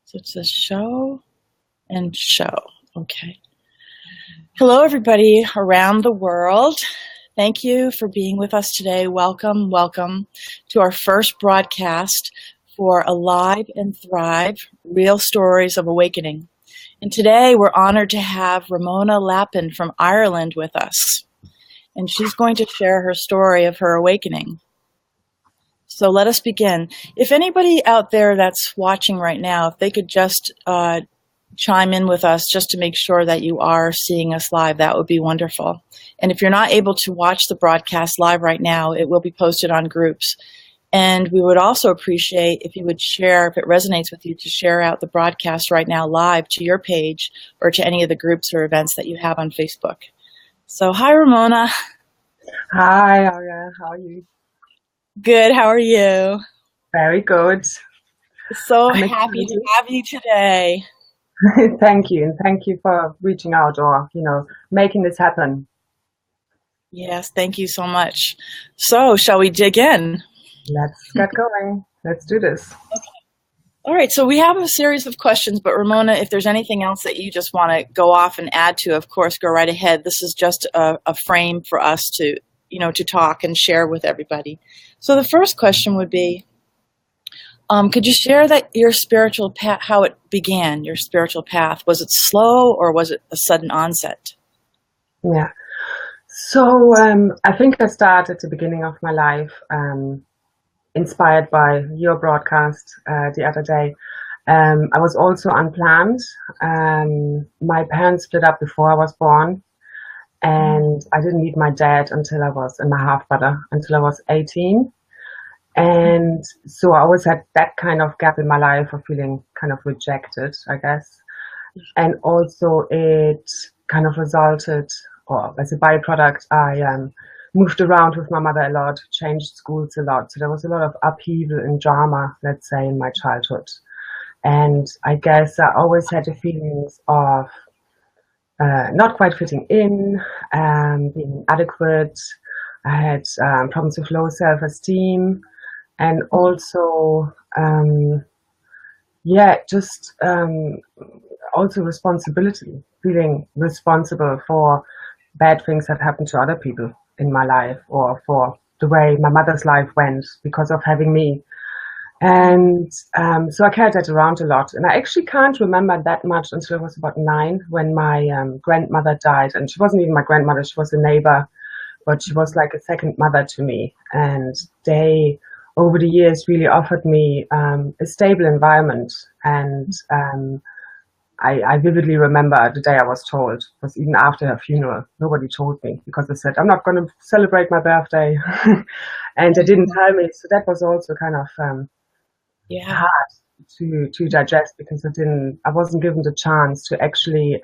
So it says show and show. Okay. Hello, everybody around the world. Thank you for being with us today. Welcome to our first broadcast for Alive and Thrive, Real Stories of Awakening. And today we're honored to have Ramona Lappin from Ireland with us. And she's going to share her story of her awakening. So let us begin. If anybody out there that's watching right now, if they could just chime in with us just to make sure that you are seeing us live, that would be wonderful. And if you're not able to watch the broadcast live right now, it will be posted on groups. And we would also appreciate if you would share, if it resonates with you, to share out the broadcast right now live to your page or to any of the groups or events that you have on Facebook. So hi, Ramona. Hi, Auriel. How are you? Good. How are you? Very good. So happy to have you today. Thank you. And thank you for reaching out or, making this happen. Yes, thank you so much. So shall we dig in? Let's get going. Let's do this. Okay. All right. So we have a series of questions, but Ramona, if there's anything else that you just want to go off and add to, of course, go right ahead. This is just a frame for us to, to talk and share with everybody. So the first question would be, could you share that your spiritual path, how it began, your spiritual path? Was it slow or was it a sudden onset? Yeah. So I think I started at the beginning of my life, inspired by your broadcast the other day. I was also unplanned. My parents split up before I was born, and I didn't meet my dad until I was, and my half brother, until I was 18. And so I always had that kind of gap in my life of feeling kind of rejected, I guess. And also it kind of resulted, or as a byproduct, I moved around with my mother a lot, changed schools a lot. So there was a lot of upheaval and drama, let's say, in my childhood. And I guess I always had the feelings of not quite fitting in, being inadequate. I had problems with low self-esteem. And also, also responsibility, feeling responsible for bad things that happened to other people in my life or for the way my mother's life went because of having me. And so I carried that around a lot. And I actually can't remember that much until I was about 9 when my grandmother died. And she wasn't even my grandmother, she was a neighbor, but she was like a second mother to me. And they, over the years, really offered me a stable environment. And I vividly remember the day I was told, because even after her funeral, nobody told me because they said, I'm not going to celebrate my birthday. And they didn't tell me. So that was also kind of hard to digest because I wasn't given the chance to actually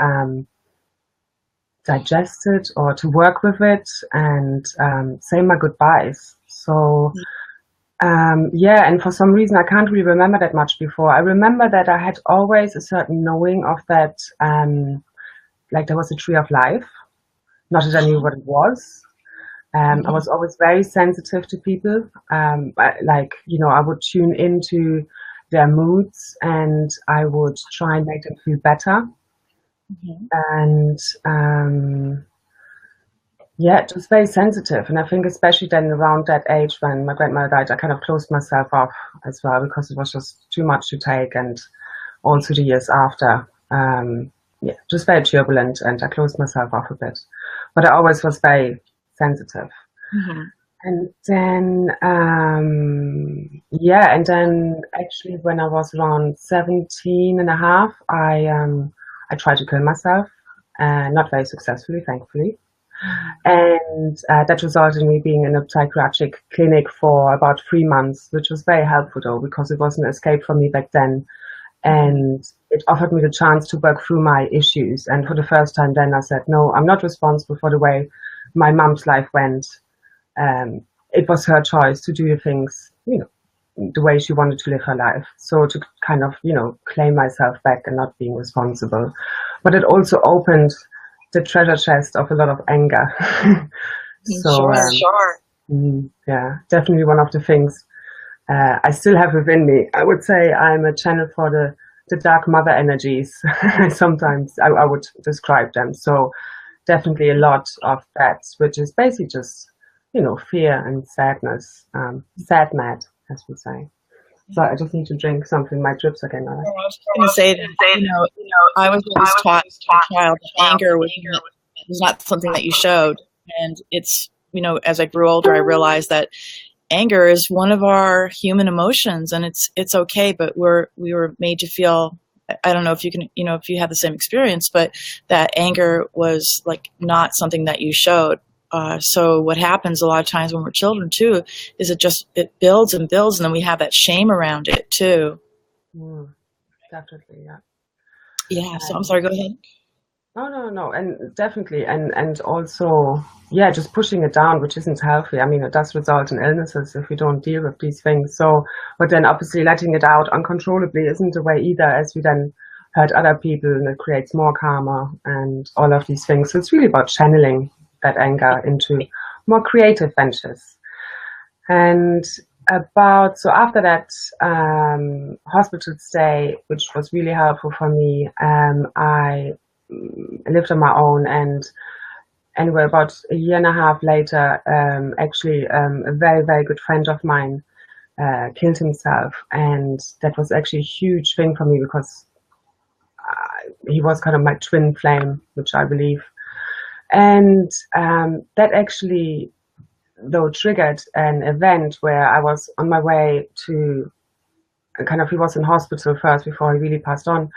digest it or to work with it and say my goodbyes. So and for some reason I can't really remember that much before. I remember that I had always a certain knowing of that, like there was a tree of life, not that I knew what it was. I was always very sensitive to people. I would tune into their moods and I would try and make them feel better. And it was very sensitive. And I think especially then around that age when my grandmother died, I kind of closed myself off as well because it was just too much to take. And also the years after, just very turbulent and I closed myself off a bit. But I always was very sensitive. And then, and then actually when I was around 17 and a half, I tried to kill myself, not very successfully, thankfully. And that resulted in me being in a psychiatric clinic for about 3 months, which was very helpful though, because it was an escape for me back then. And it offered me the chance to work through my issues. And for the first time then I said, no, I'm not responsible for the way my mom's life went. It was her choice to do things, the way she wanted to live her life. So to kind of, claim myself back and not being responsible. But it also opened the treasure chest of a lot of anger. Definitely one of the things I still have within me. I would say I'm a channel for the the dark mother energies. Sometimes I would describe them. So definitely a lot of that, which is basically just, fear and sadness, sad mad, as we say. So I just need to drink something. My drips again. Oh, I was just going to say that, I was always taught as a child that anger was not something that you showed. And it's, as I grew older, I realized that anger is one of our human emotions, and it's okay, but we were made to feel, I don't know if you can, if you have the same experience, but that anger was like not something that you showed. So what happens a lot of times when we're children too is it builds and builds, and then we have that shame around it too. Definitely, yeah. Yeah. So I'm sorry. Go ahead. No, and definitely, and also, yeah, just pushing it down, which isn't healthy. I mean, it does result in illnesses if we don't deal with these things. So, but then obviously letting it out uncontrollably isn't a way either, as we then hurt other people, and it creates more karma and all of these things. So it's really about channeling that anger into more creative ventures. And so after that hospital stay, which was really helpful for me, I lived on my own, and anyway, about a year and a half later, actually, a very, very good friend of mine killed himself, and that was actually a huge thing for me because he was kind of my twin flame, which I believe, and that actually, though, triggered an event where I was on my way to he was in hospital first before he really passed on,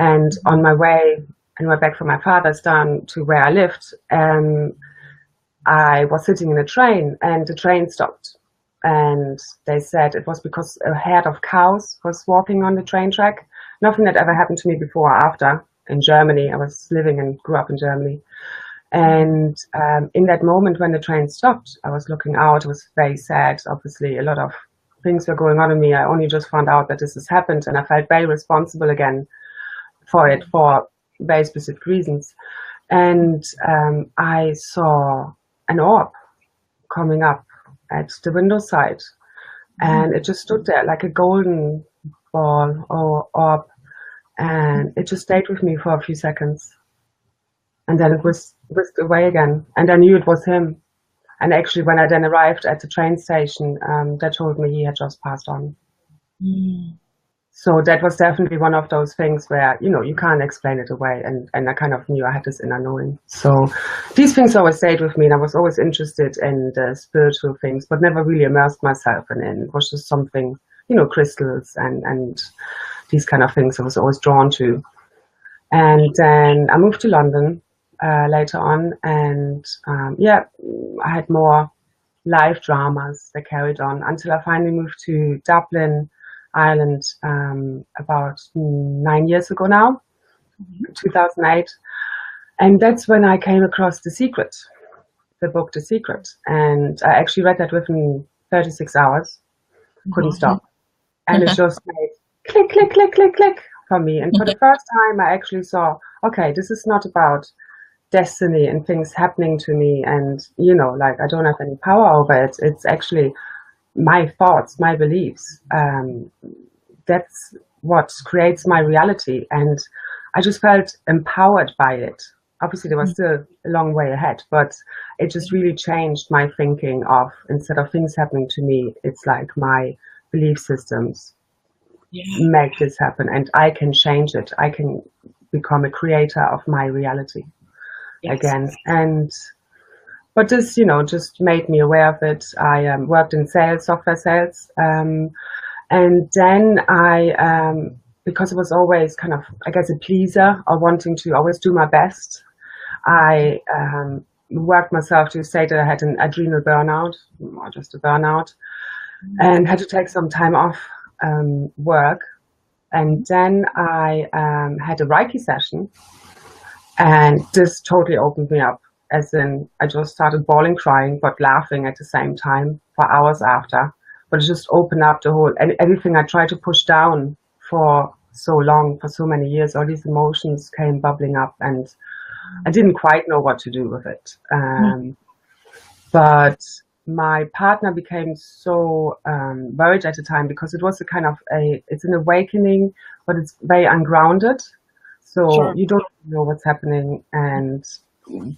and on my way back from my father's down to where I lived, I was sitting in a train, and the train stopped, and they said it was because a herd of cows was walking on the train track. Nothing that ever happened to me before or after. In Germany, I was living and grew up in Germany, and in that moment when the train stopped, I was looking out. It was very sad. Obviously, a lot of things were going on in me. I only just found out that this has happened, and I felt very responsible again for it, for very specific reasons. And I saw an orb coming up at the window side, and it just stood there like a golden ball or orb, and it just stayed with me for a few seconds, and then it was whisked away again, and I knew it was him. And actually, when I then arrived at the train station, they told me he had just passed on. So that was definitely one of those things where, you can't explain it away. And I kind of knew I had this inner knowing. So these things always stayed with me, and I was always interested in the spiritual things, but never really immersed myself in it. It was just something, crystals and these kind of things I was always drawn to. And then I moved to London later on, and I had more life dramas that carried on until I finally moved to Dublin, Ireland, about 9 years ago now, 2008. And that's when I came across The Secret, the book The Secret. And I actually read that within 36 hours, couldn't stop. And it just made click, click, click, click, click for me. And for the first time, I actually saw, okay, this is not about destiny and things happening to me and, I don't have any power over it. It's actually my thoughts, my beliefs. That's what creates my reality. And I just felt empowered by it. Obviously, there was still a long way ahead, but it just really changed my thinking of, instead of things happening to me, it's like my belief systems make this happen, and I can change it. I can become a creator of my reality again. But this, just made me aware of it. I worked in sales, software sales, and then I, because I was always kind of, I guess, a pleaser or wanting to always do my best, I worked myself to say that I had an adrenal burnout, or just a burnout, and had to take some time off work. And then I had a Reiki session, and this totally opened me up. As in, I just started bawling, crying, but laughing at the same time for hours after. But it just opened up the whole, and everything I tried to push down for so long, for so many years, all these emotions came bubbling up, and I didn't quite know what to do with it. But my partner became so worried at the time because it was a kind of it's an awakening, but it's very ungrounded. So Sure. you don't know what's happening, and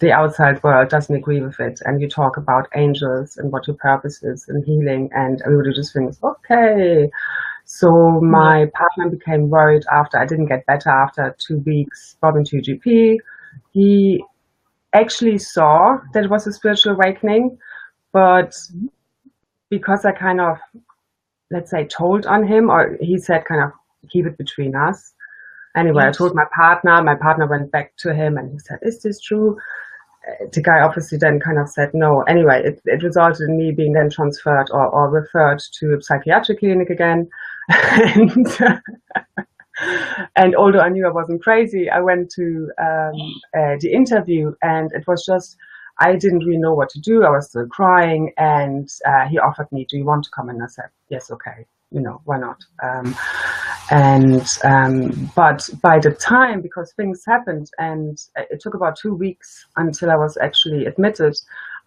the outside world doesn't agree with it. And you talk about angels and what your purpose is and healing, and everybody just thinks, okay. So my partner became worried after I didn't get better after 2 weeks, brought to GP. He actually saw that it was a spiritual awakening, but because I kind of, let's say, told on him, or he said kind of keep it between us. Anyway, I told my partner went back to him and he said, is this true? The guy obviously then kind of said no. Anyway, it resulted in me being then transferred or referred to a psychiatric clinic again. and, and although I knew I wasn't crazy, I went to the interview, and it was just, I didn't really know what to do. I was still crying, and he offered me, do you want to come? And I said, yes, okay, why not? But by the time, because things happened, and it took about 2 weeks until I was actually admitted,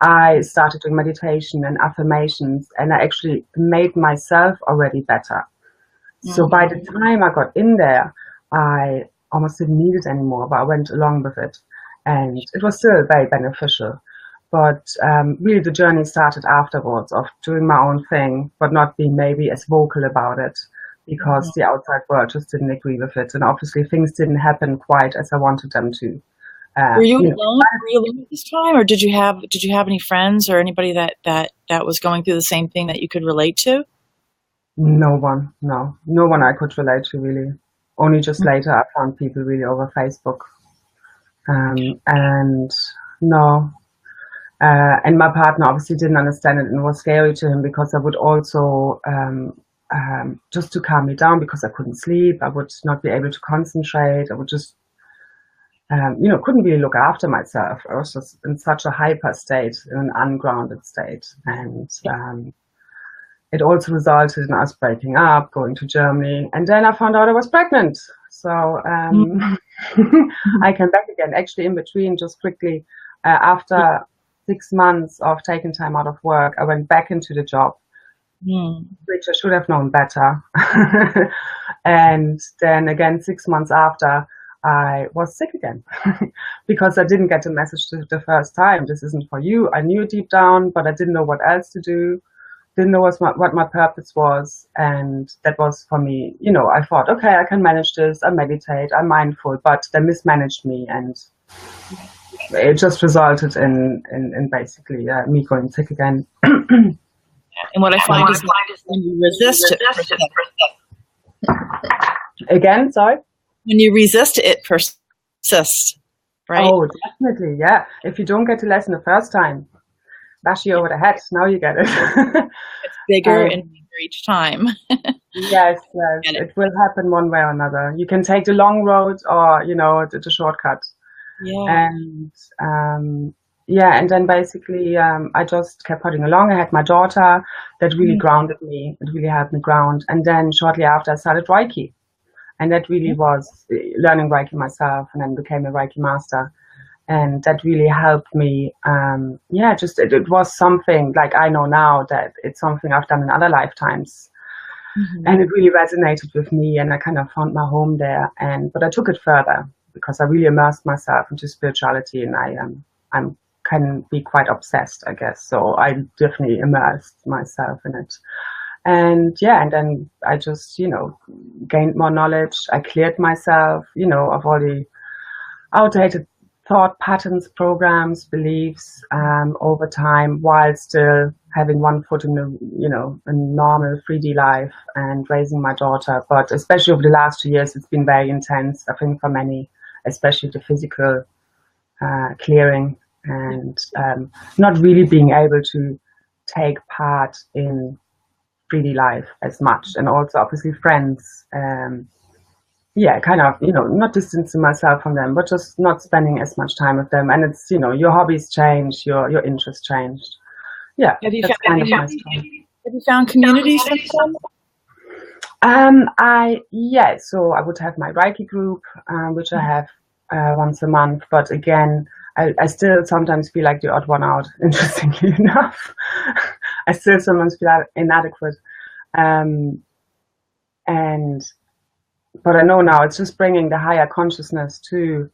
I started doing meditation and affirmations, and I actually made myself already better. So by the time I got in there, I almost didn't need it anymore, but I went along with it, and it was still very beneficial. But really the journey started afterwards of doing my own thing, but not being maybe as vocal about it, because the outside world just didn't agree with it. And obviously things didn't happen quite as I wanted them to. Were you alone? Were you alone at this time, or did you have any friends or anybody that was going through the same thing that you could relate to? No one I could relate to, really. Only just later I found people really over Facebook. And no. And my partner obviously didn't understand it, and it was scary to him because I would also, just to calm me down, because I couldn't sleep, I would not be able to concentrate, I would just, couldn't really look after myself. I was just in such a hyper state, in an ungrounded state. And it also resulted in us breaking up, going to Germany, and then I found out I was pregnant. So I came back again, actually in between, just quickly, after 6 months of taking time out of work, I went back into the job, which I should have known better. And then again, 6 months after, I was sick again because I didn't get the message the first time. This isn't for you. I knew it deep down, but I didn't know what else to do. Didn't know what my purpose was. And that was for me, I thought, okay, I can manage this. I meditate, I'm mindful, but they mismanaged me, and it just resulted in basically me going sick again. And what I find is when you resist it, again, sorry? When you resist it, persists, right? Oh, definitely, yeah. If you don't get the lesson the first time, bash you over the head. Now you get it. It's bigger and bigger each time. Yes. It will happen one way or another. You can take the long road or, the shortcut. Yeah. And then basically I just kept putting along. I had my daughter that really grounded me. It really helped me ground. And then shortly after I started Reiki. And that really was learning Reiki myself, and then became a Reiki master. And that really helped me. It was something, like, I know now that it's something I've done in other lifetimes. And it really resonated with me, and I kind of found my home there. But I took it further because I really immersed myself into spirituality, and I can be quite obsessed, I guess. So I definitely immersed myself in it. And then I just, gained more knowledge. I cleared myself, of all the outdated thought patterns, programs, beliefs, over time, while still having one foot in a normal 3D life and raising my daughter. But especially over the last 2 years, it's been very intense, I think, for many, especially the physical clearing, and not really being able to take part in 3D life as much. And also obviously friends, kind of, not distancing myself from them, but just not spending as much time with them. And it's, your hobbies change, your interests changed. Yeah. Have you found communities since then? So I would have my Reiki group, which I have once a month. But again, I still sometimes feel like the odd one out, interestingly enough. I still sometimes feel inadequate. Um, and but I know now it's just bringing the higher consciousness to,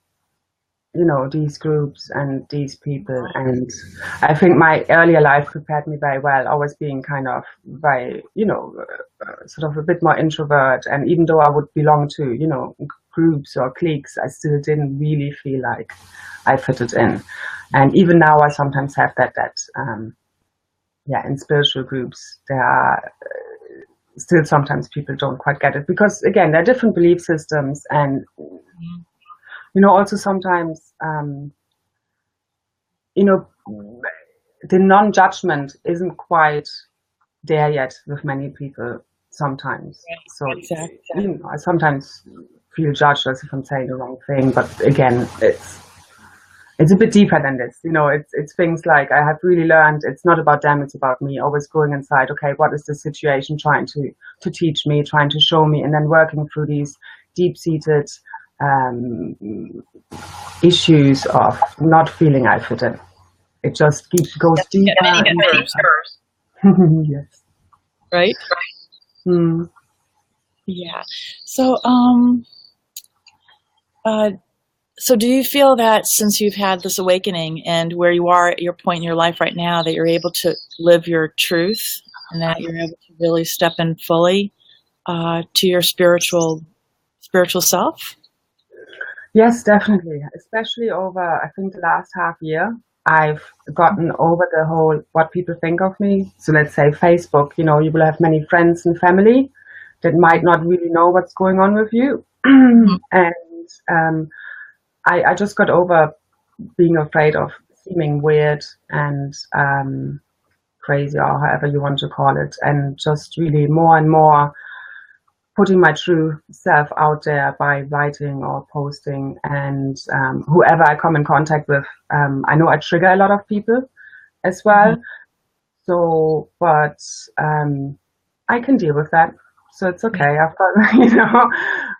you know, these groups and these people. And I think my earlier life prepared me very well, always being kind of very, you know, sort of a bit more introvert. And even though I would belong to, you know, groups or cliques, I still didn't really feel like I fitted in. And even now I sometimes have that yeah, in spiritual groups there are still sometimes people don't quite get it, because again, there are different belief systems. And you know, also sometimes, you know, the non-judgment isn't quite there yet with many people sometimes. So, Exactly. you know, I sometimes feel judged as if I'm saying the wrong thing, but again, it's a bit deeper than this. You know, it's things like I have really learned it's not about them, it's about me. Always going inside, okay, what is the situation trying to teach me, trying to show me, and then working through these deep-seated issues of not feeling I fit in. It just goes deeper. Yes. Right? Mm. Yeah. So, so do you feel that since you've had this awakening and where you are at your point in your life right now, that you're able to live your truth and that you're able to really step in fully to your spiritual self? Yes, definitely. Especially over, I think, the last half year, I've gotten over the whole what people think of me. So let's say Facebook, you know, you will have many friends and family that might not really know what's going on with you. And I just got over being afraid of seeming weird and crazy, or however you want to call it, and just really more and more putting my true self out there by writing or posting. And whoever I come in contact with, I know I trigger a lot of people as well. So, but I can deal with that. So it's okay. I've got, you know.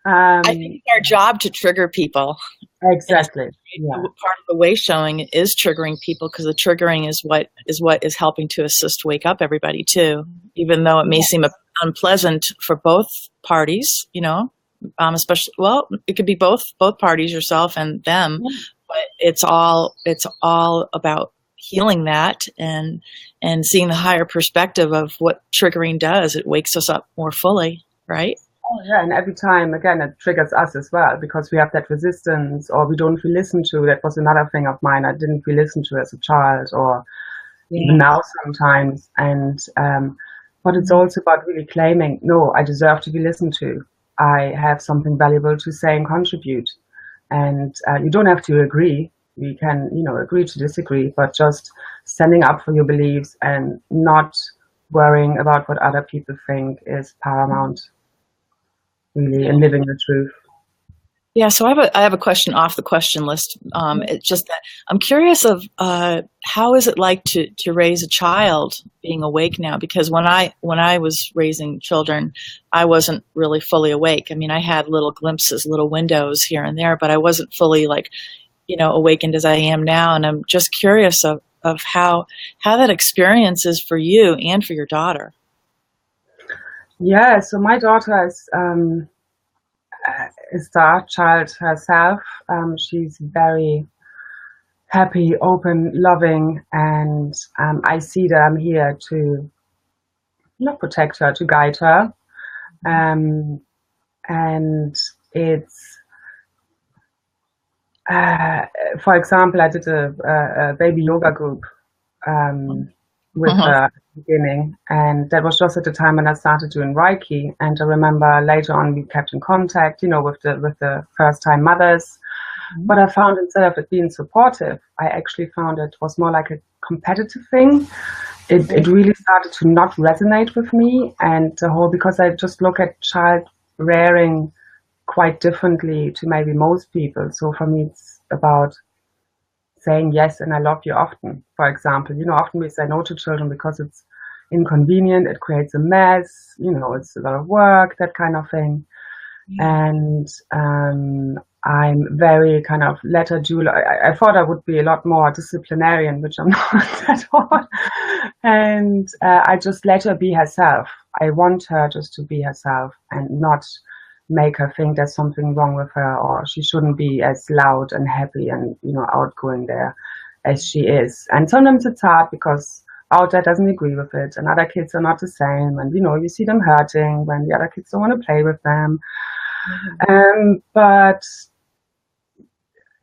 I think it's our job to trigger people. Exactly. Yeah. Part of the way showing is triggering people, because the triggering is what is helping to assist wake up everybody too, even though it may seem unpleasant for both parties, you know, especially, well, it could be both parties, yourself and them, but it's all about healing that and seeing the higher perspective of what triggering does. It wakes us up more fully, right? Oh, yeah, and every time, again, it triggers us as well, because we have that resistance, or we don't feel listened to. That was another thing of mine. I didn't feel listened to as a child, or even now sometimes. And but it's also about really claiming, no, I deserve to be listened to. I have something valuable to say and contribute. And you don't have to agree. You can, you know, agree to disagree, but just standing up for your beliefs and not worrying about what other people think is paramount. Really, and living the truth. Yeah, so I have a question off the question list. It's just that I'm curious of how is it like to raise a child being awake now? Because when I was raising children, I wasn't really fully awake. I mean, I had little glimpses, little windows here and there, but I wasn't fully, like, you know, awakened as I am now. And I'm just curious of how that experience is for you and for your daughter. Yeah, so my daughter is a star child herself. She's very happy, open, loving, and I see that I'm here to not protect her, to guide her. And it's, for example, I did a baby yoga group with her at the beginning, and that was just at the time when I started doing Reiki. And I remember later on we kept in contact, you know, with the first time mothers. But I found instead of it being supportive, I actually found it was more like a competitive thing. It really started to not resonate with me, and the whole, because I just look at child rearing quite differently to maybe most people. So for me, it's about saying yes and I love you often. For example, you know, often we say no to children because it's inconvenient, it creates a mess, you know, it's a lot of work, that kind of thing. And I'm very kind of let her do. I thought I would be a lot more disciplinarian, which I'm not at all. And I just let her be herself. I want her just to be herself and not make her think there's something wrong with her or she shouldn't be as loud and happy and, you know, outgoing there as she is. And sometimes it's hard because our dad doesn't agree with it and other kids are not the same. And, you know, you see them hurting when the other kids don't want to play with them. But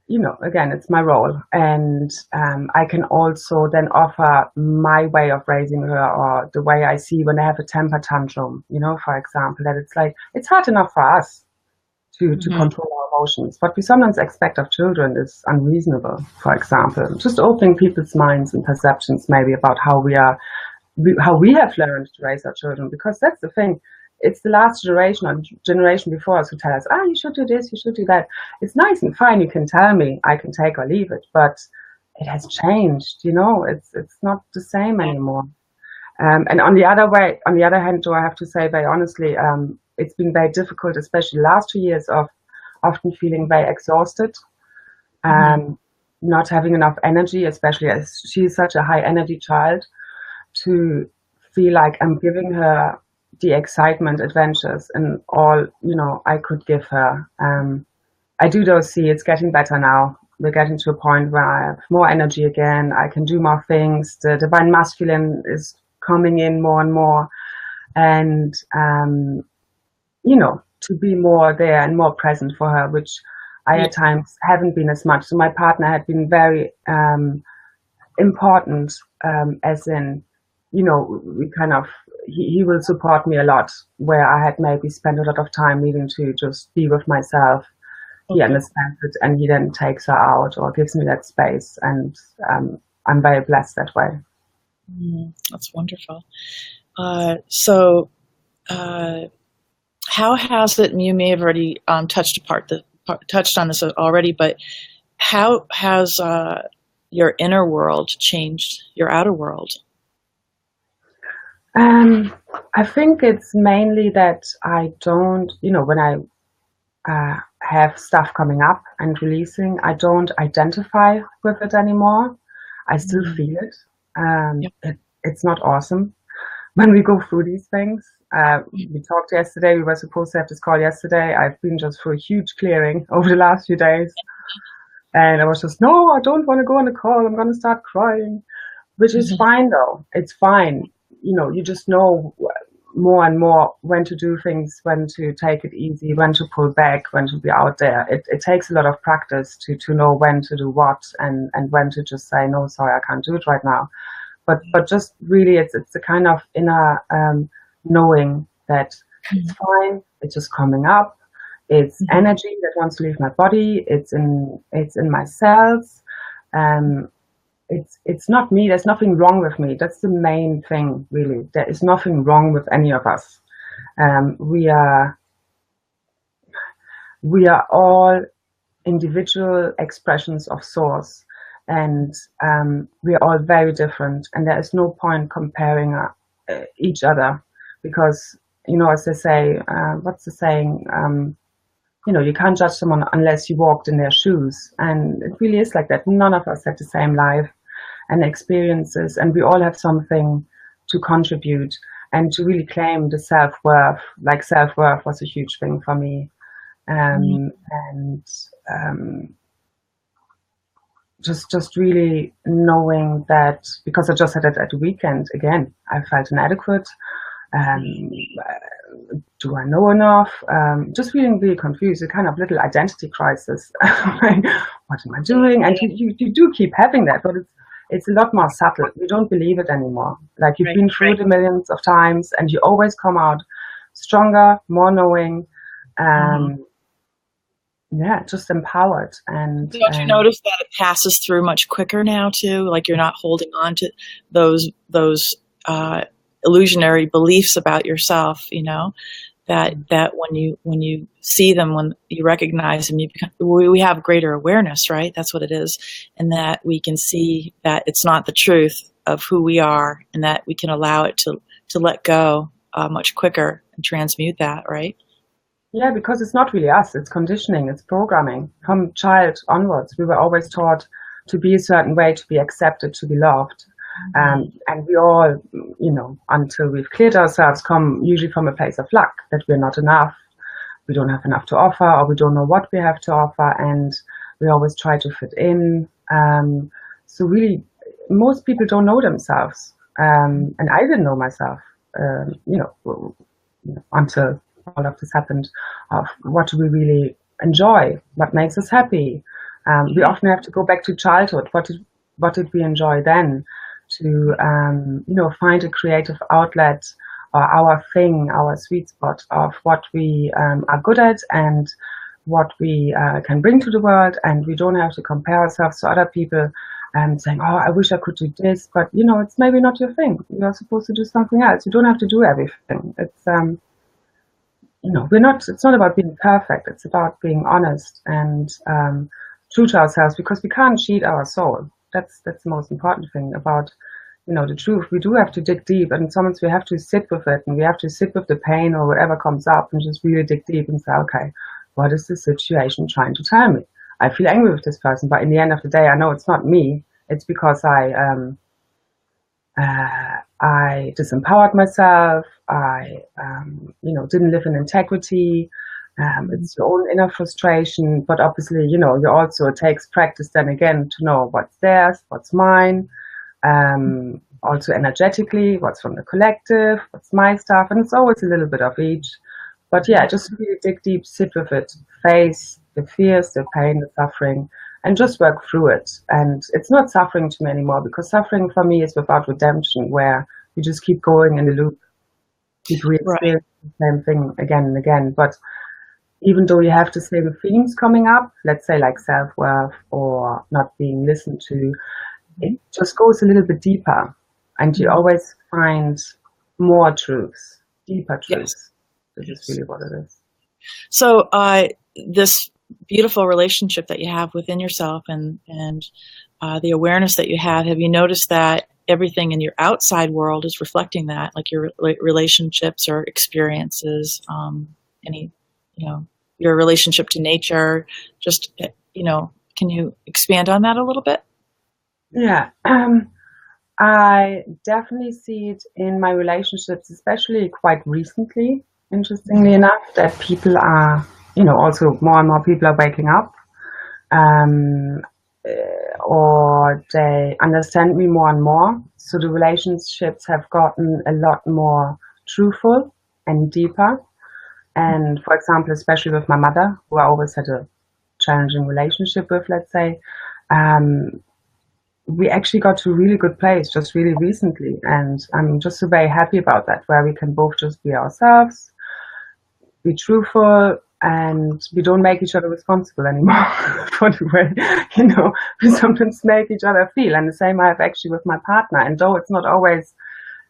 you know, again, it's my role, and I can also then offer my way of raising her or the way I see when they have a temper tantrum. You know, for example, that it's like it's hard enough for us to control our emotions, what we sometimes expect of children is unreasonable. For example, just opening people's minds and perceptions maybe about how we have learned to raise our children, because that's the thing. It's the last generation or generation before us who tell us, you should do this, you should do that. It's nice and fine. You can tell me, I can take or leave it, but it has changed. You know, it's not the same anymore. And on the other hand, though, I have to say very honestly, it's been very difficult, especially the last 2 years, of often feeling very exhausted, not having enough energy, especially as she is such a high energy child, to feel like I'm giving her the excitement, adventures, and all, you know, I could give her. I do though see it's getting better now. We're getting to a point where I have more energy again. I can do more things. The divine masculine is coming in more and more. And, you know, to be more there and more present for her, which I at times haven't been as much. So my partner had been very important, as in, you know, we kind of, he will support me a lot where I had maybe spent a lot of time needing to just be with myself. He understands it and he then takes her out or gives me that space, and I'm very blessed that way. That's wonderful. So how has it, you may have already touched on this already, but how has your inner world changed your outer world? I think it's mainly that I don't, you know, when I have stuff coming up and releasing, I don't identify with it anymore. I still feel it. It's not awesome when we go through these things. We talked yesterday, we were supposed to have this call yesterday. I've been just through a huge clearing over the last few days. And I was just, no, I don't want to go on the call. I'm going to start crying, which is fine though. It's fine. You know, you just know more and more when to do things, when to take it easy, when to pull back, when to be out there. It takes a lot of practice to know when to do what and when to just say, no, sorry, I can't do it right now. But just really, it's a kind of inner knowing that it's fine. It's just coming up. It's energy that wants to leave my body. It's in my cells. It's not me. There's nothing wrong with me. That's the main thing, really. There is nothing wrong with any of us. We are all individual expressions of source, and we are all very different. And there is no point comparing each other, because, you know, as they say, what's the saying? You know, you can't judge someone unless you walked in their shoes. And it really is like that. None of us had the same life and experiences, and we all have something to contribute and to really claim the self-worth. Like, self-worth was a huge thing for me. Just really knowing that, because I just had it at the weekend again, I felt inadequate. Do I know enough? Just feeling really confused, a kind of little identity crisis. Like, what am I doing? And you do keep having that, but it's a lot more subtle. You don't believe it anymore. Like, you've been through the millions of times, and you always come out stronger, more knowing, just empowered. And don't you notice that it passes through much quicker now too? Like, you're not holding on to those illusionary beliefs about yourself, you know, that when you see them, when you recognize them, we have greater awareness, right? That's what it is. And that we can see that it's not the truth of who we are, and that we can allow it to let go much quicker and transmute that, right? Yeah, because it's not really us, it's conditioning, it's programming. From child onwards, we were always taught to be a certain way, to be accepted, to be loved. And we all, until we've cleared ourselves, come usually from a place of lack, that we're not enough, we don't have enough to offer, or we don't know what we have to offer, and we always try to fit in. So really, most people don't know themselves, and I didn't know myself, until all of this happened. Of what do we really enjoy? What makes us happy? We often have to go back to childhood. What did we enjoy then? To find a creative outlet, or our thing, our sweet spot of what we are good at and what we can bring to the world, and we don't have to compare ourselves to other people and saying, oh, I wish I could do this, but it's maybe not your thing. You're supposed to do something else. You don't have to do everything. It's not about being perfect. It's about being honest and true to ourselves, because we can't cheat our soul. That's the most important thing about, the truth. We do have to dig deep, and sometimes we have to sit with it, and we have to sit with the pain or whatever comes up, and just really dig deep and say, okay, what is the situation trying to tell me? I feel angry with this person, but in the end of the day, I know it's not me. It's because I disempowered myself. I, didn't live in integrity. It's your own inner frustration, but obviously, it takes practice then again to know what's theirs, what's mine. Also energetically, what's from the collective, what's my stuff, and it's always a little bit of each. But yeah, just really dig deep, sit with it, face the fears, the pain, the suffering, and just work through it. And it's not suffering to me anymore, because suffering for me is without redemption, where you just keep going in the loop, keep re-experiencing the same thing again and again. But even though you have the same themes coming up, let's say like self-worth or not being listened to, it just goes a little bit deeper, and you always find more truths, deeper truths. This is really what it is. So this beautiful relationship that you have within yourself and the awareness that you have you noticed that everything in your outside world is reflecting that, like your relationships or experiences, your relationship to nature? Just, can you expand on that a little bit? Yeah. I definitely see it in my relationships, especially quite recently, interestingly enough, that people are, also more and more people are waking up, or they understand me more and more. So the relationships have gotten a lot more truthful and deeper. And for example, especially with my mother, who I always had a challenging relationship with, let's say, we actually got to a really good place just really recently. And I'm just so very happy about that, where we can both just be ourselves, be truthful, and we don't make each other responsible anymore for the way, we sometimes make each other feel. And the same I have actually with my partner. And though it's not always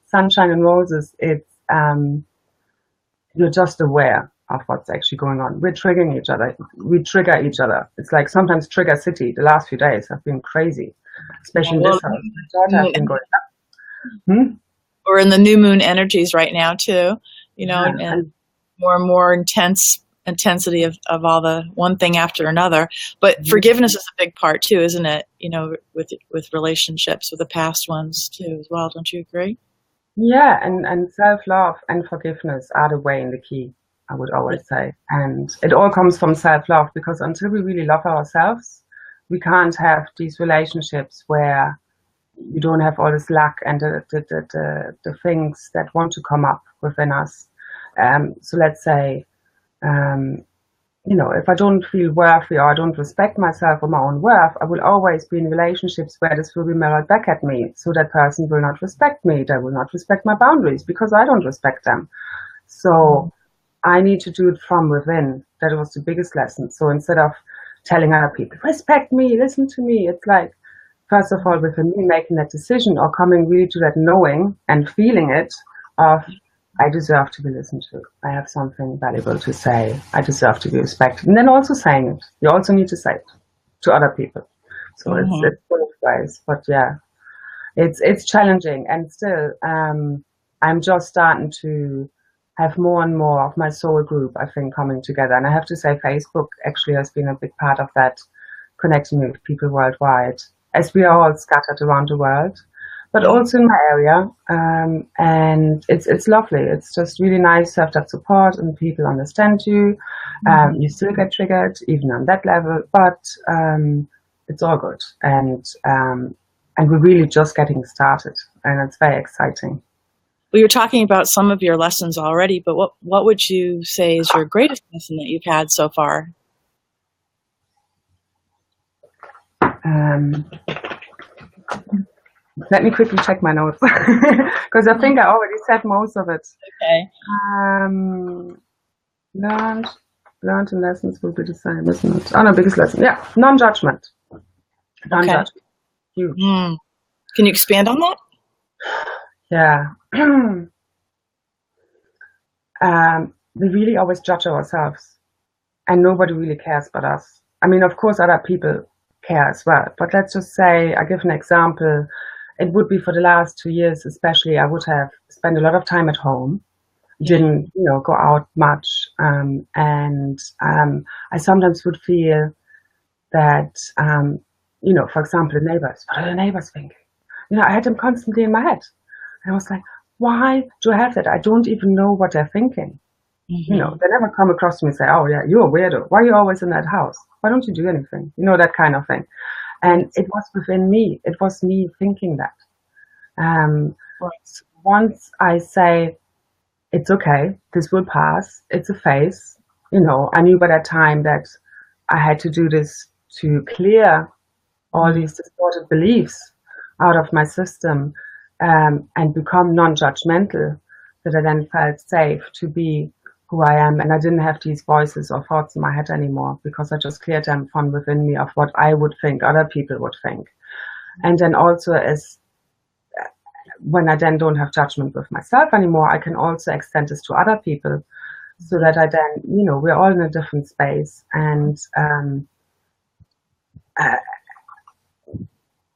sunshine and roses, it's, you're just aware of what's actually going on. We're triggering each other. We trigger each other. It's like sometimes trigger city. The last few days have been crazy, especially in this house. My daughter has been going up. We're in the new moon energies right now too, and more and more intensity of all the one thing after another. But forgiveness is a big part too, isn't it? With relationships, with the past ones too as well. Don't you agree? Yeah, and self-love and forgiveness are the way and the key, I would always say. And it all comes from self-love, because until we really love ourselves, we can't have these relationships where you don't have all this lack and the things that want to come up within us. So let's say, if I don't feel worthy, or I don't respect myself or my own worth, I will always be in relationships where this will be mirrored back at me. So that person will not respect me. They will not respect my boundaries because I don't respect them. So I need to do it from within. That was the biggest lesson. So instead of telling other people, respect me, listen to me, it's like, first of all, within me making that decision, or coming really to that knowing and feeling it of, I deserve to be listened to. I have something valuable to say. I deserve to be respected. And then also saying it. You also need to say it to other people. So it's both ways. But yeah, it's challenging. And still, I'm just starting to have more and more of my soul group, I think, coming together. And I have to say, Facebook actually has been a big part of that, connecting with people worldwide, as we are all scattered around the world, but also in my area. And it's lovely. It's just really nice to have that support and people understand you. You still get triggered, even on that level, but it's all good. And we're really just getting started, and it's very exciting. Well, you're talking about some of your lessons already, but what would you say is your greatest lesson that you've had so far? Let me quickly check my notes, because I think I already said most of it. Okay. Learned and lessons will be the same, isn't it? Oh, no, biggest lesson. Yeah, non-judgment. Non-judgment. Okay. Huge. Can you expand on that? Yeah. We really always judge ourselves, and nobody really cares but us. I mean, of course, other people care as well, but let's just say, I give an example. It would be for the last 2 years, especially, I would have spent a lot of time at home, didn't, go out much, and I sometimes would feel that, for example, the neighbors, what are the neighbors thinking? I had them constantly in my head. And I was like, why do I have that? I don't even know what they're thinking. They never come across to me and say, oh yeah, you're a weirdo. Why are you always in that house? Why don't you do anything? That kind of thing. And it was within me. It was me thinking that. Once I say, it's okay, this will pass, it's a phase, I knew by that time that I had to do this to clear all these distorted beliefs out of my system, and become non-judgmental, that I then felt safe to be who I am, and I didn't have these voices or thoughts in my head anymore, because I just cleared them from within me of what I would think other people would think. And then also, as when I then don't have judgment with myself anymore, I can also extend this to other people, so that I then, we're all in a different space, and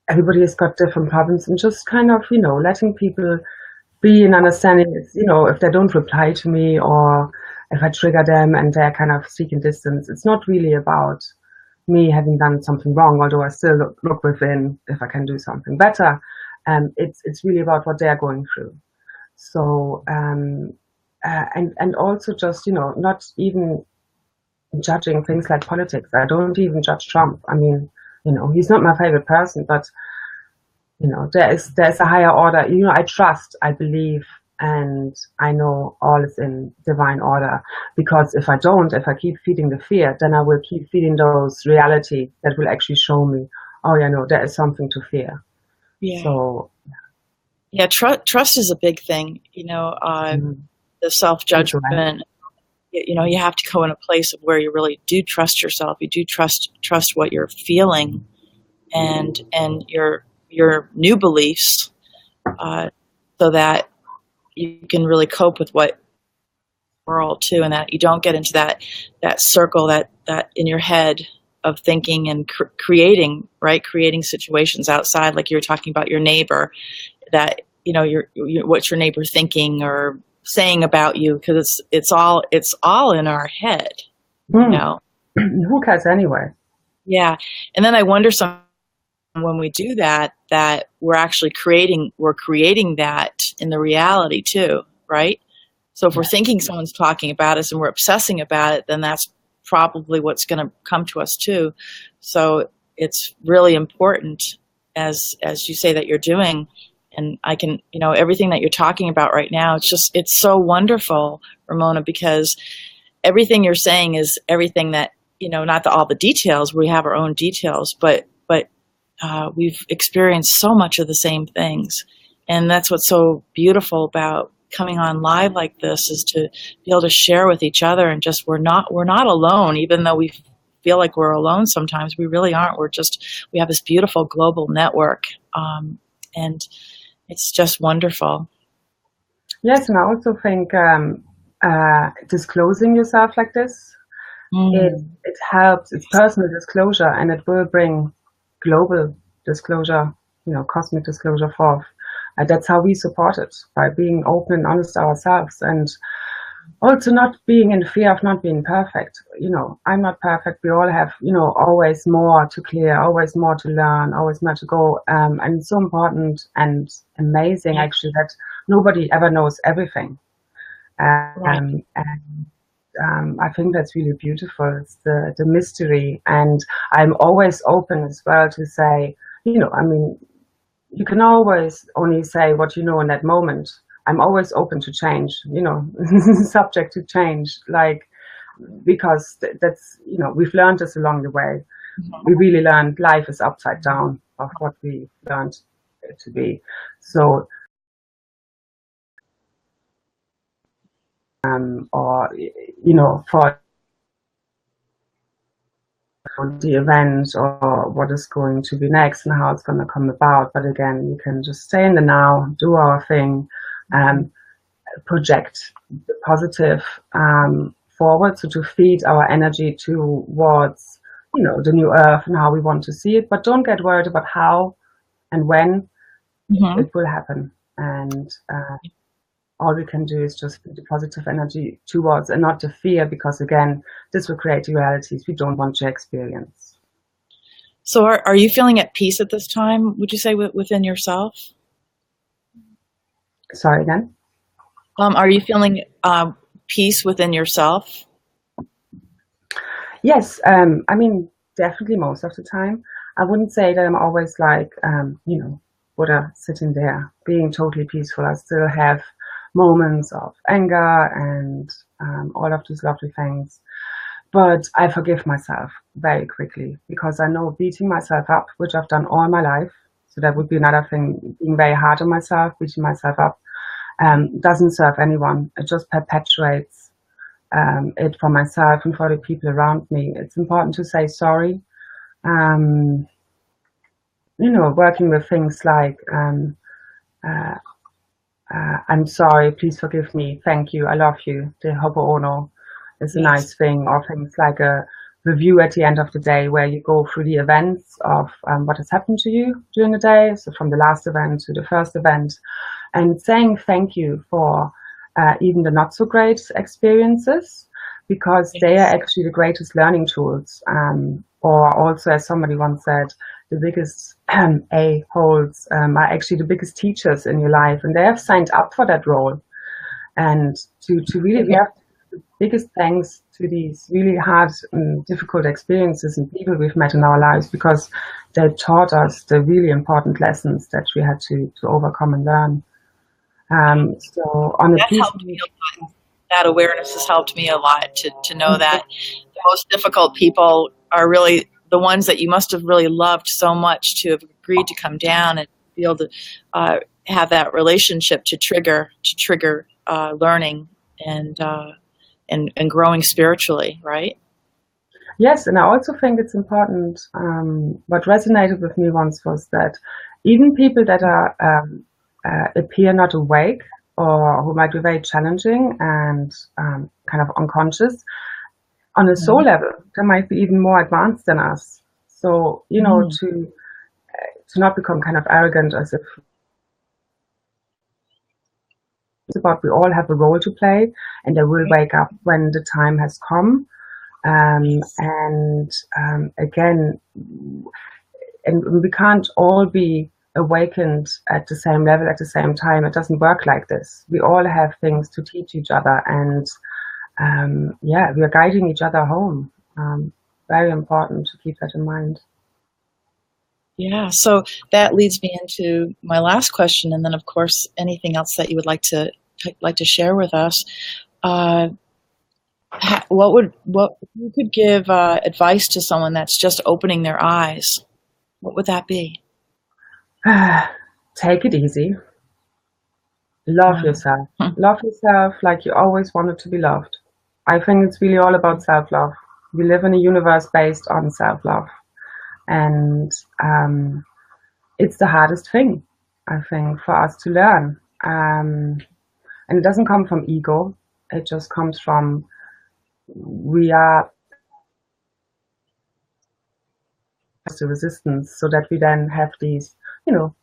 everybody has got different problems, and just kind of, letting people be in understanding. It's, if they don't reply to me, or if I trigger them and they're kind of seeking distance, it's not really about me having done something wrong, although I still look within if I can do something better. It's really about what they're going through. So, and also just, not even judging things like politics. I don't even judge Trump. I mean, he's not my favorite person, but there's a higher order. I trust, I believe, and I know all is in divine order. Because if I keep feeding the fear, then I will keep feeding those reality that will actually show me, oh yeah, no, there is something to fear. Yeah. So yeah, trust is a big thing. The self-judgment. You have to go in a place of where you really do trust yourself. You do trust what you're feeling, and your new beliefs, so that you can really cope with what world too, and that you don't get into that circle that in your head of thinking and creating situations outside, like you were talking about your neighbor, that what's your neighbor thinking or saying about you, because it's all in our head. Who cares anyway? Yeah. And then I wonder when we do that we're actually creating that in the reality too, right? So if we're thinking someone's talking about us and we're obsessing about it, then that's probably what's going to come to us too. So it's really important, as you say, that you're doing. And I can, everything that you're talking about right now, it's so wonderful, Ramona, because everything you're saying is everything that, not all the details, we have our own details, but we've experienced so much of the same things. And that's what's so beautiful about coming on live like this, is to be able to share with each other, and just, we're not alone, even though we feel like we're alone sometimes. We really aren't. We have this beautiful global network. And it's just wonderful. Yes, and I also think disclosing yourself like this, it helps. It's personal disclosure, and it will bring global disclosure, cosmic disclosure forth. That's how we support it, by being open and honest ourselves. And also not being in fear of not being perfect. I'm not perfect. We all have, always more to clear, always more to learn, always more to go. And it's so important and amazing, Yeah. actually, that nobody ever knows everything. Right. And I think that's really beautiful. It's the mystery. And I'm always open as well to say, I mean, you can always only say what you know in that moment. I'm always open to change, subject to change, like, because that's, we've learned this along the way. Mhm. We really learned life is upside down of what we learned it to be. So, or, for the event or what is going to be next and how it's going to come about. But again, you can just stay in the now, do our thing, um, project the positive forward, so to feed our energy towards, the new earth and how we want to see it. But don't get worried about how and when Mhm. it will happen. And all we can do is just feed the positive energy towards and not the fear, because again, this will create realities we don't want to experience. So are you feeling at peace at this time, would you say, within yourself? Sorry again. Are you feeling peace within yourself? Yes, I mean, definitely most of the time. I wouldn't say that I'm always like, Buddha sitting there being totally peaceful. I still have moments of anger and all of these lovely things. But I forgive myself very quickly, because I know beating myself up, which I've done all my life, so that would be another thing, being very hard on myself, beating myself up, doesn't serve anyone. It just perpetuates it for myself and for the people around me. It's important to say sorry. Um, Working with things like, uh, I'm sorry, please forgive me, thank you, I love you. The Hopo Ono is a Yes. nice thing, or things like a review at the end of the day where you go through the events of what has happened to you during the day. So from the last event to the first event, and saying thank you for even the not so great experiences, because they are Yes. actually the greatest learning tools. Or also, as somebody once said, the biggest a-holes are actually the biggest teachers in your life, and they have signed up for that role. And to really, we Mhm. have the biggest thanks to these really hard and difficult experiences and people we've met in our lives, because they taught us the really important lessons that we had to overcome and learn. So on a That piece, helped me a lot. That awareness has helped me a lot to know that the most difficult people are really the ones that you must have really loved so much to have agreed to come down and be able to uh, have that relationship to trigger learning and, and growing spiritually, right? yes, and I also think it's important. What resonated with me once was that even people that are appear not awake, or who might be very challenging and kind of unconscious, on a soul Mhm. level, they might be even more advanced than us. So Mhm. to not become kind of arrogant, as if it's about, we all have a role to play, and they will Right. wake up when the time has come. And again, and we can't all be awakened at the same level at the same time. It doesn't work like this. We all have things to teach each other, and yeah, we are guiding each other home. Very important to keep that in mind. Yeah, so that leads me into my last question, and then of course anything else that you would like to share with us. Uh, what if you could give advice to someone that's just opening their eyes? What would that be? Take it easy. Love Wow. yourself. Hmm. Love yourself like you always wanted to be loved. I think it's really all about self love. We live in a universe based on self love. And it's the hardest thing, I think, for us to learn. And it doesn't come from ego, it just comes from, we are the resistance, so that we then have these, you know,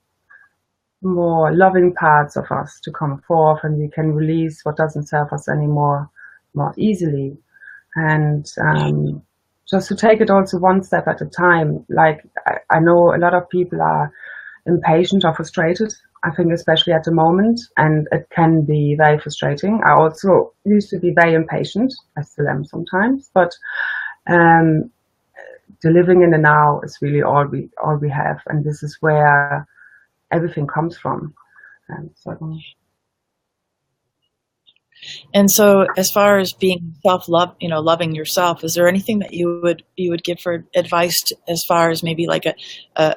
more loving parts of us to come forth, and we can release what doesn't serve us anymore. more easily. And just to take it also one step at a time. Like I know a lot of people are impatient or frustrated, I think, especially at the moment, and it can be very frustrating. I also used to be very impatient. I still am sometimes, but um, the living in the now is really all we have, and this is where everything comes from. And so, as far as being self-love, loving yourself, is there anything that you would give for advice as far as maybe like a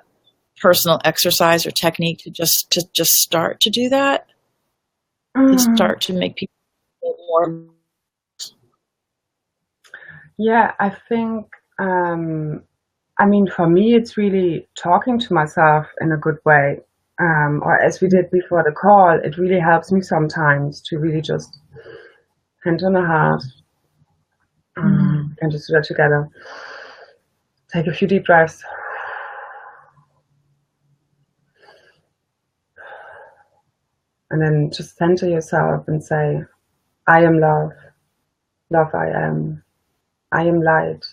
personal exercise or technique to just start to do that, to start to make people feel more? Yeah, I think, I mean, for me, it's really talking to myself in a good way. Or as we did before the call, it really helps me sometimes to really just hand on the heart, and just do that together. Take a few deep breaths. And then just center yourself and say, I am love, love I am light,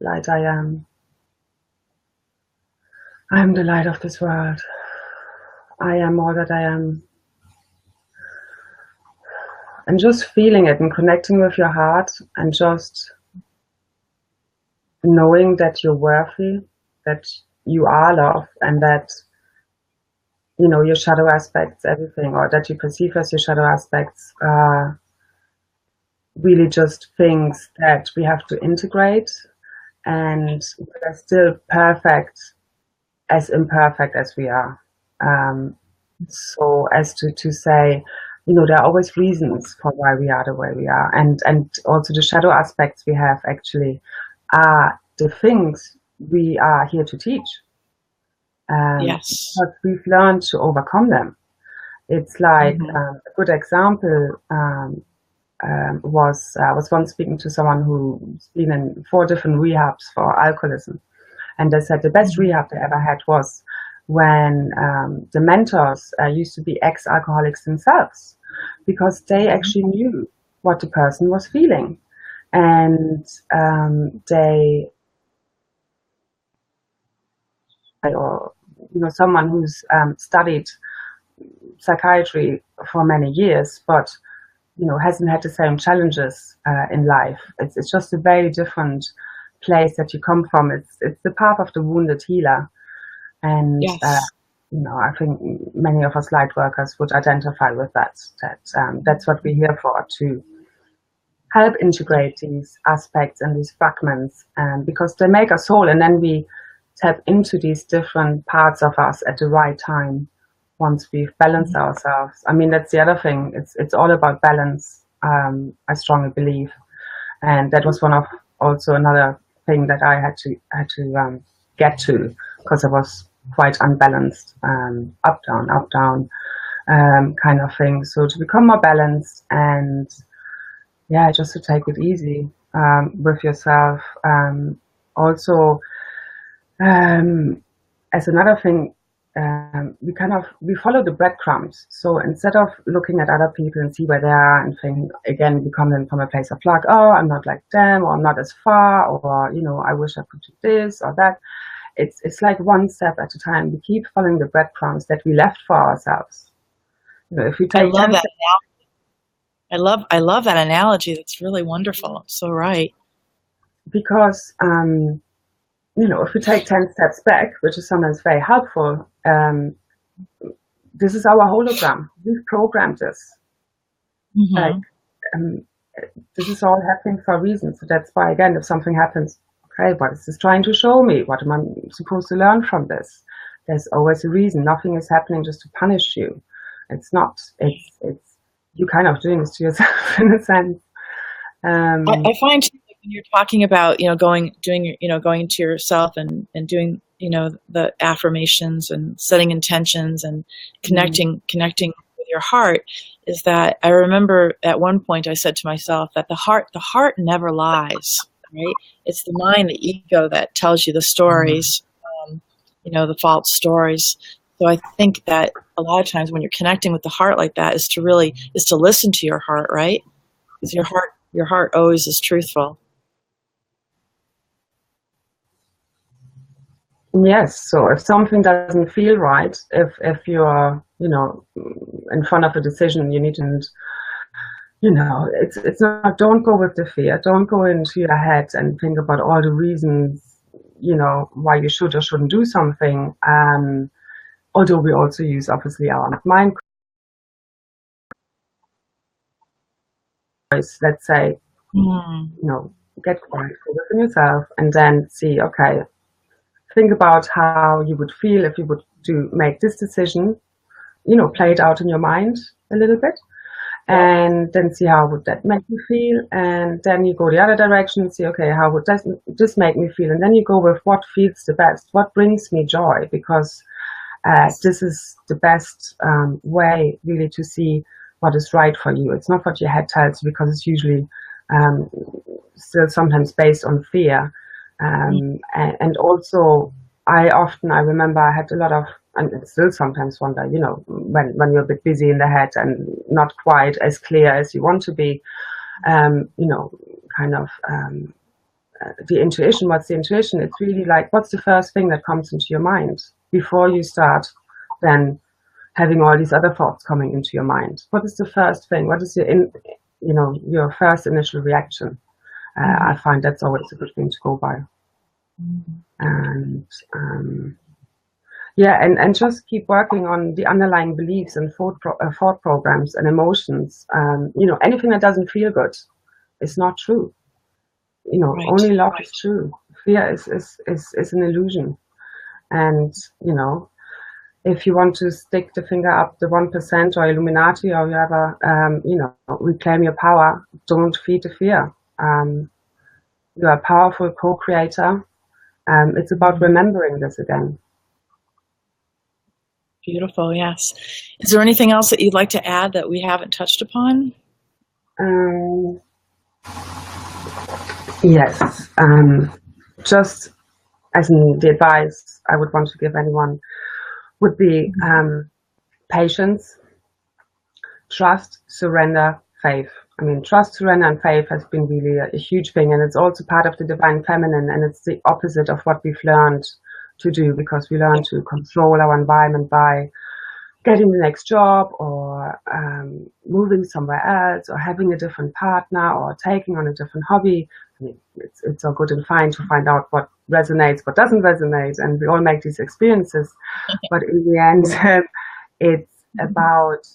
light I am the light of this world, I am all that I am. And just feeling it and connecting with your heart and just knowing that you're worthy, that you are love, and that, you know, your shadow aspects, everything, or that you perceive as your shadow aspects, are really just things that we have to integrate, and we're still perfect, as imperfect as we are. So as to say, you know, there are always reasons for why we are the way we are, and also the shadow aspects we have actually are the things we are here to teach. Yes. But we've learned to overcome them. It's like a good example was I was once speaking to someone who's been in 4 different rehabs for alcoholism, and they said the best rehab they ever had was when the mentors used to be ex-alcoholics themselves, because they actually knew what the person was feeling, and they, or you know, someone who's studied psychiatry for many years, but you know, hasn't had the same challenges in life. It's just a very different place that you come from. It's the path of the wounded healer, and Yes. you know, I think many of us light workers would identify with that. That's what we're here for, to help integrate these aspects and these fragments, because they make us whole, and then we tap into these different parts of us at the right time once we've balanced ourselves. I mean, that's the other thing. It's all about balance. I strongly believe, and that was one of also another thing that I had to get to, because I was quite unbalanced, up down, kind of thing. So to become more balanced, and yeah, just to take it easy with yourself. Also, as another thing, we follow the breadcrumbs. So instead of looking at other people and see where they are and think, again, we come in from a place of like, oh, I'm not like them, or I'm not as far, or you know, I wish I could do this or that. It's like one step at a time. We keep following the breadcrumbs that we left for ourselves. You know, if we take I love 10 that. steps, I love that analogy. That's really wonderful. So right. because you know, if we take 10 steps back, which is sometimes very helpful, this is our hologram. We've programmed this. Like, this is all happening for a reason. So that's why, again, if something happens, okay, what is this trying to show me? What am I supposed to learn from this? There's always a reason. Nothing is happening just to punish you. It's not. It's you kind of doing this to yourself in a sense. I find too, like, when you're talking about, going to yourself and doing, the affirmations and setting intentions and connecting with your heart, is that I remember at one point I said to myself that the heart never lies, right? It's the mind, the ego, that tells you the stories, the false stories. So I think that a lot of times when you're connecting with the heart like that is to listen to your heart, right? Because your heart Your heart always is truthful. Yes, so if something doesn't feel right, if you're, in front of a decision, you need to, it's not, don't go with the fear. Don't go into your head and think about all the reasons, why you should or shouldn't do something. Although we also use obviously our mind voice, let's say, get quiet, go within yourself, and then see, okay, think about how you would feel if you would make this decision, play it out in your mind a little bit, and then see how would that make you feel, and then you go the other direction and see, okay, how would this make me feel, and then you go with what feels the best, what brings me joy, because this is the best way really to see what is right for you. It's not what your head tells you, because it's usually still sometimes based on fear. And also, I remember I had a lot of, and still sometimes wonder, when you're a bit busy in the head and not quite as clear as you want to be, kind of the intuition. What's the intuition? It's really like, what's the first thing that comes into your mind before you start then having all these other thoughts coming into your mind? What is the first thing? What is your first initial reaction? I find that's always a good thing to go by. And and just keep working on the underlying beliefs and thought programs and emotions. Anything that doesn't feel good is not true. Right. Only love is true. Fear is an illusion. And if you want to stick the finger up the 1% or Illuminati or whatever, reclaim your power. Don't feed the fear. You are a powerful co-creator. It's about remembering this again. Beautiful, yes. Is there anything else that you'd like to add that we haven't touched upon? Yes. Just as the advice I would want to give anyone would be patience, trust, surrender, faith. I mean, trust, surrender, and faith has been really a huge thing, and it's also part of the divine feminine, and it's the opposite of what we've learned to do, because we learn to control our environment by getting the next job, or moving somewhere else, or having a different partner, or taking on a different hobby. I mean, it's all good and fine to find out what resonates, what doesn't resonate, and we all make these experiences. But in the end, it's about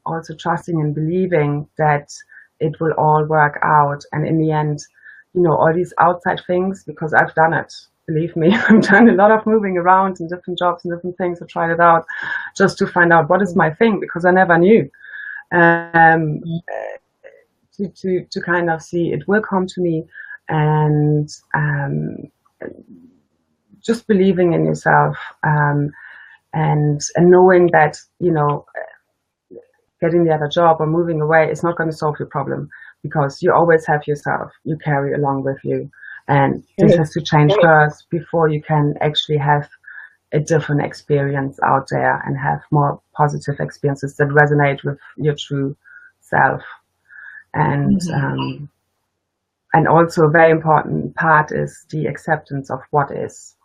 also trusting and believing that it will all work out. And in the end, all these outside things, because I've done it. Believe me, I've done a lot of moving around in different jobs and different things. I tried it out just to find out what is my thing, because I never knew. To kind of see it will come to me, and just believing in yourself, and knowing that getting the other job or moving away is not going to solve your problem, because you always have yourself you carry along with you. And this has to change first before you can actually have a different experience out there and have more positive experiences that resonate with your true self. And and also a very important part is the acceptance of what is.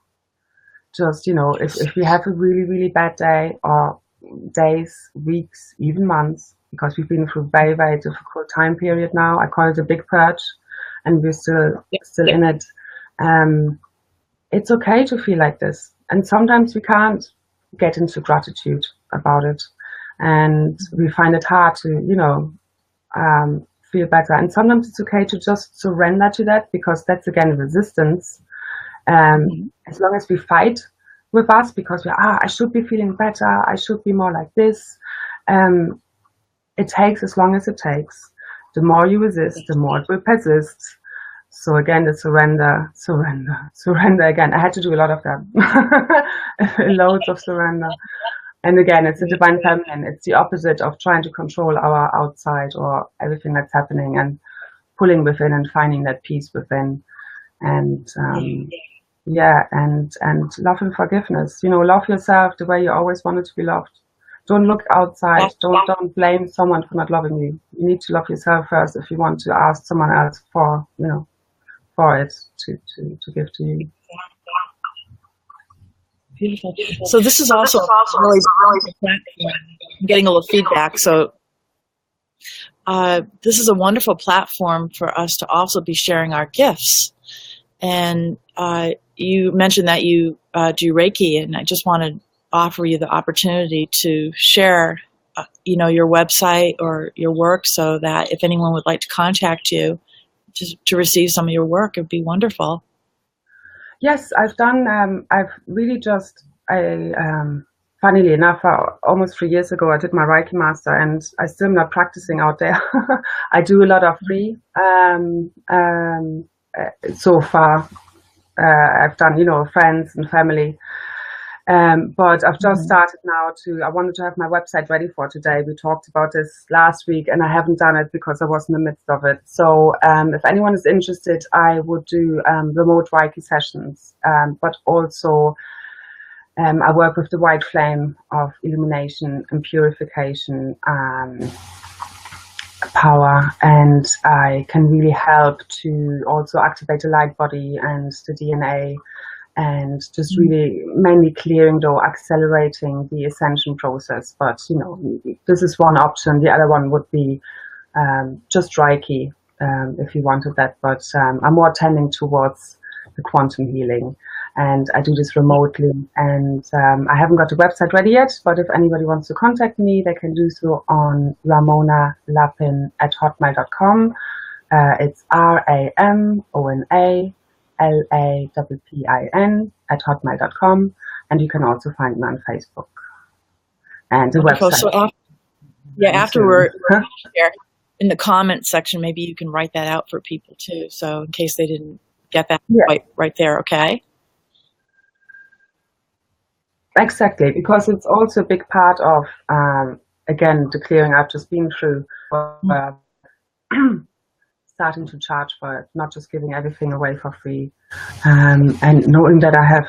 Just, if you have a really, really bad day, or days, weeks, even months, because we've been through a very, very difficult time period now. I call it a big purge, and we're still in it. It's okay to feel like this, and sometimes we can't get into gratitude about it, and we find it hard to feel better. And sometimes it's okay to just surrender to that, because that's again resistance. As long as we fight with us, because I should be feeling better, I should be more like this, it takes as long as it takes. The more you resist, the more it will persist. So again, the surrender again. I had to do a lot of that. Loads of surrender. And again, it's the divine feminine. It's the opposite of trying to control our outside or everything that's happening, and pulling within and finding that peace within. And and love and forgiveness. Love yourself the way you always wanted to be loved. Don't look outside. Don't blame someone for not loving you. You need to love yourself first if you want to ask someone else for, for it to give to you. Beautiful. So this is also really platform. I'm getting a little feedback. So this is a wonderful platform for us to also be sharing our gifts. And you mentioned that you do Reiki, and I just want to offer you the opportunity to share, your website or your work, so that if anyone would like to contact you to receive some of your work, it would be wonderful. Yes, I've done. I've really funnily enough, almost 3 years ago, I did my Reiki master, and I still am not practicing out there. I do a lot of free. So far, I've done, friends and family. But I've just started now I wanted to have my website ready for today. We talked about this last week, and I haven't done it because I was in the midst of it. So if anyone is interested, I would do remote Reiki sessions, but also I work with the white flame of illumination and purification power, and I can really help to also activate the light body and the DNA, and just really mainly clearing, though accelerating the ascension process. But this is one option. The other one would be just Reiki, if you wanted that. But I'm more tending towards the quantum healing, and I do this remotely. And I haven't got the website ready yet, but if anybody wants to contact me, they can do so on Ramona Lappin at hotmail.com. It's RAMONA LAPPIN at hotmail.com, and you can also find me on Facebook and the website. So after we're here in the comment section, maybe you can write that out for people too, so in case they didn't get that right there. Okay. Exactly, because it's also a big part of again, the clearing I've just been through. Starting to charge for it, not just giving everything away for free, and knowing that I have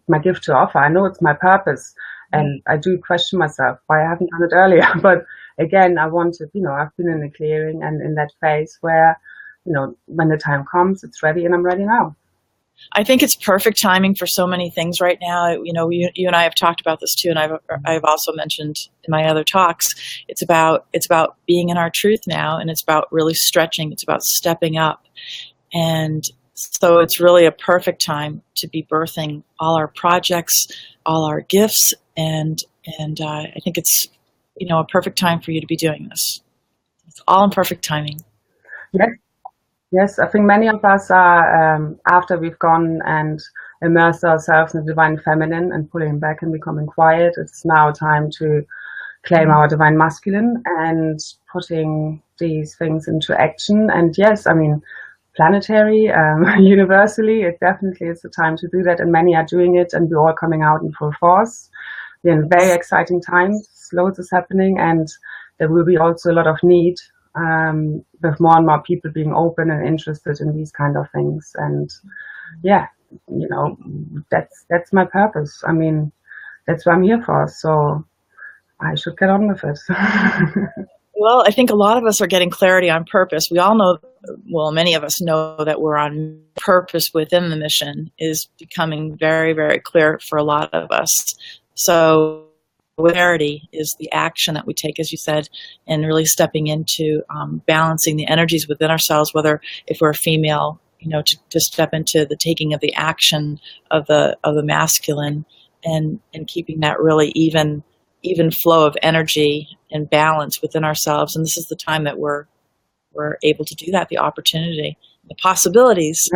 my gift to offer. I know it's my purpose, and I do question myself why I haven't done it earlier. But again, I wanted, I've been in the clearing and in that phase where, when the time comes, it's ready, and I'm ready now. I think it's perfect timing for so many things right now. You and I have talked about this too, and I've also mentioned in my other talks. It's about being in our truth now, and it's about really stretching. It's about stepping up, and so it's really a perfect time to be birthing all our projects, all our gifts, and I think it's a perfect time for you to be doing this. It's all in perfect timing. Yes, I think many of us are, after we've gone and immersed ourselves in the divine feminine and pulling back and becoming quiet, it's now time to claim our divine masculine and putting these things into action. And yes, I mean, planetary, universally, it definitely is the time to do that, and many are doing it, and we're all coming out in full force. We're in very exciting times, loads is happening, and there will be also a lot of need, with more and more people being open and interested in these kind of things. And that's my purpose. I mean, that's what I'm here for, so I should get on with it. Well, I think a lot of us are getting clarity on purpose. We all know, many of us know that we're on purpose within the mission is becoming very, very clear for a lot of us. So clarity is the action that we take, as you said, and really stepping into balancing the energies within ourselves, whether if we're a female, to step into the taking of the action of the masculine, and keeping that really even flow of energy and balance within ourselves. And this is the time that we're able to do that, the opportunity, the possibilities.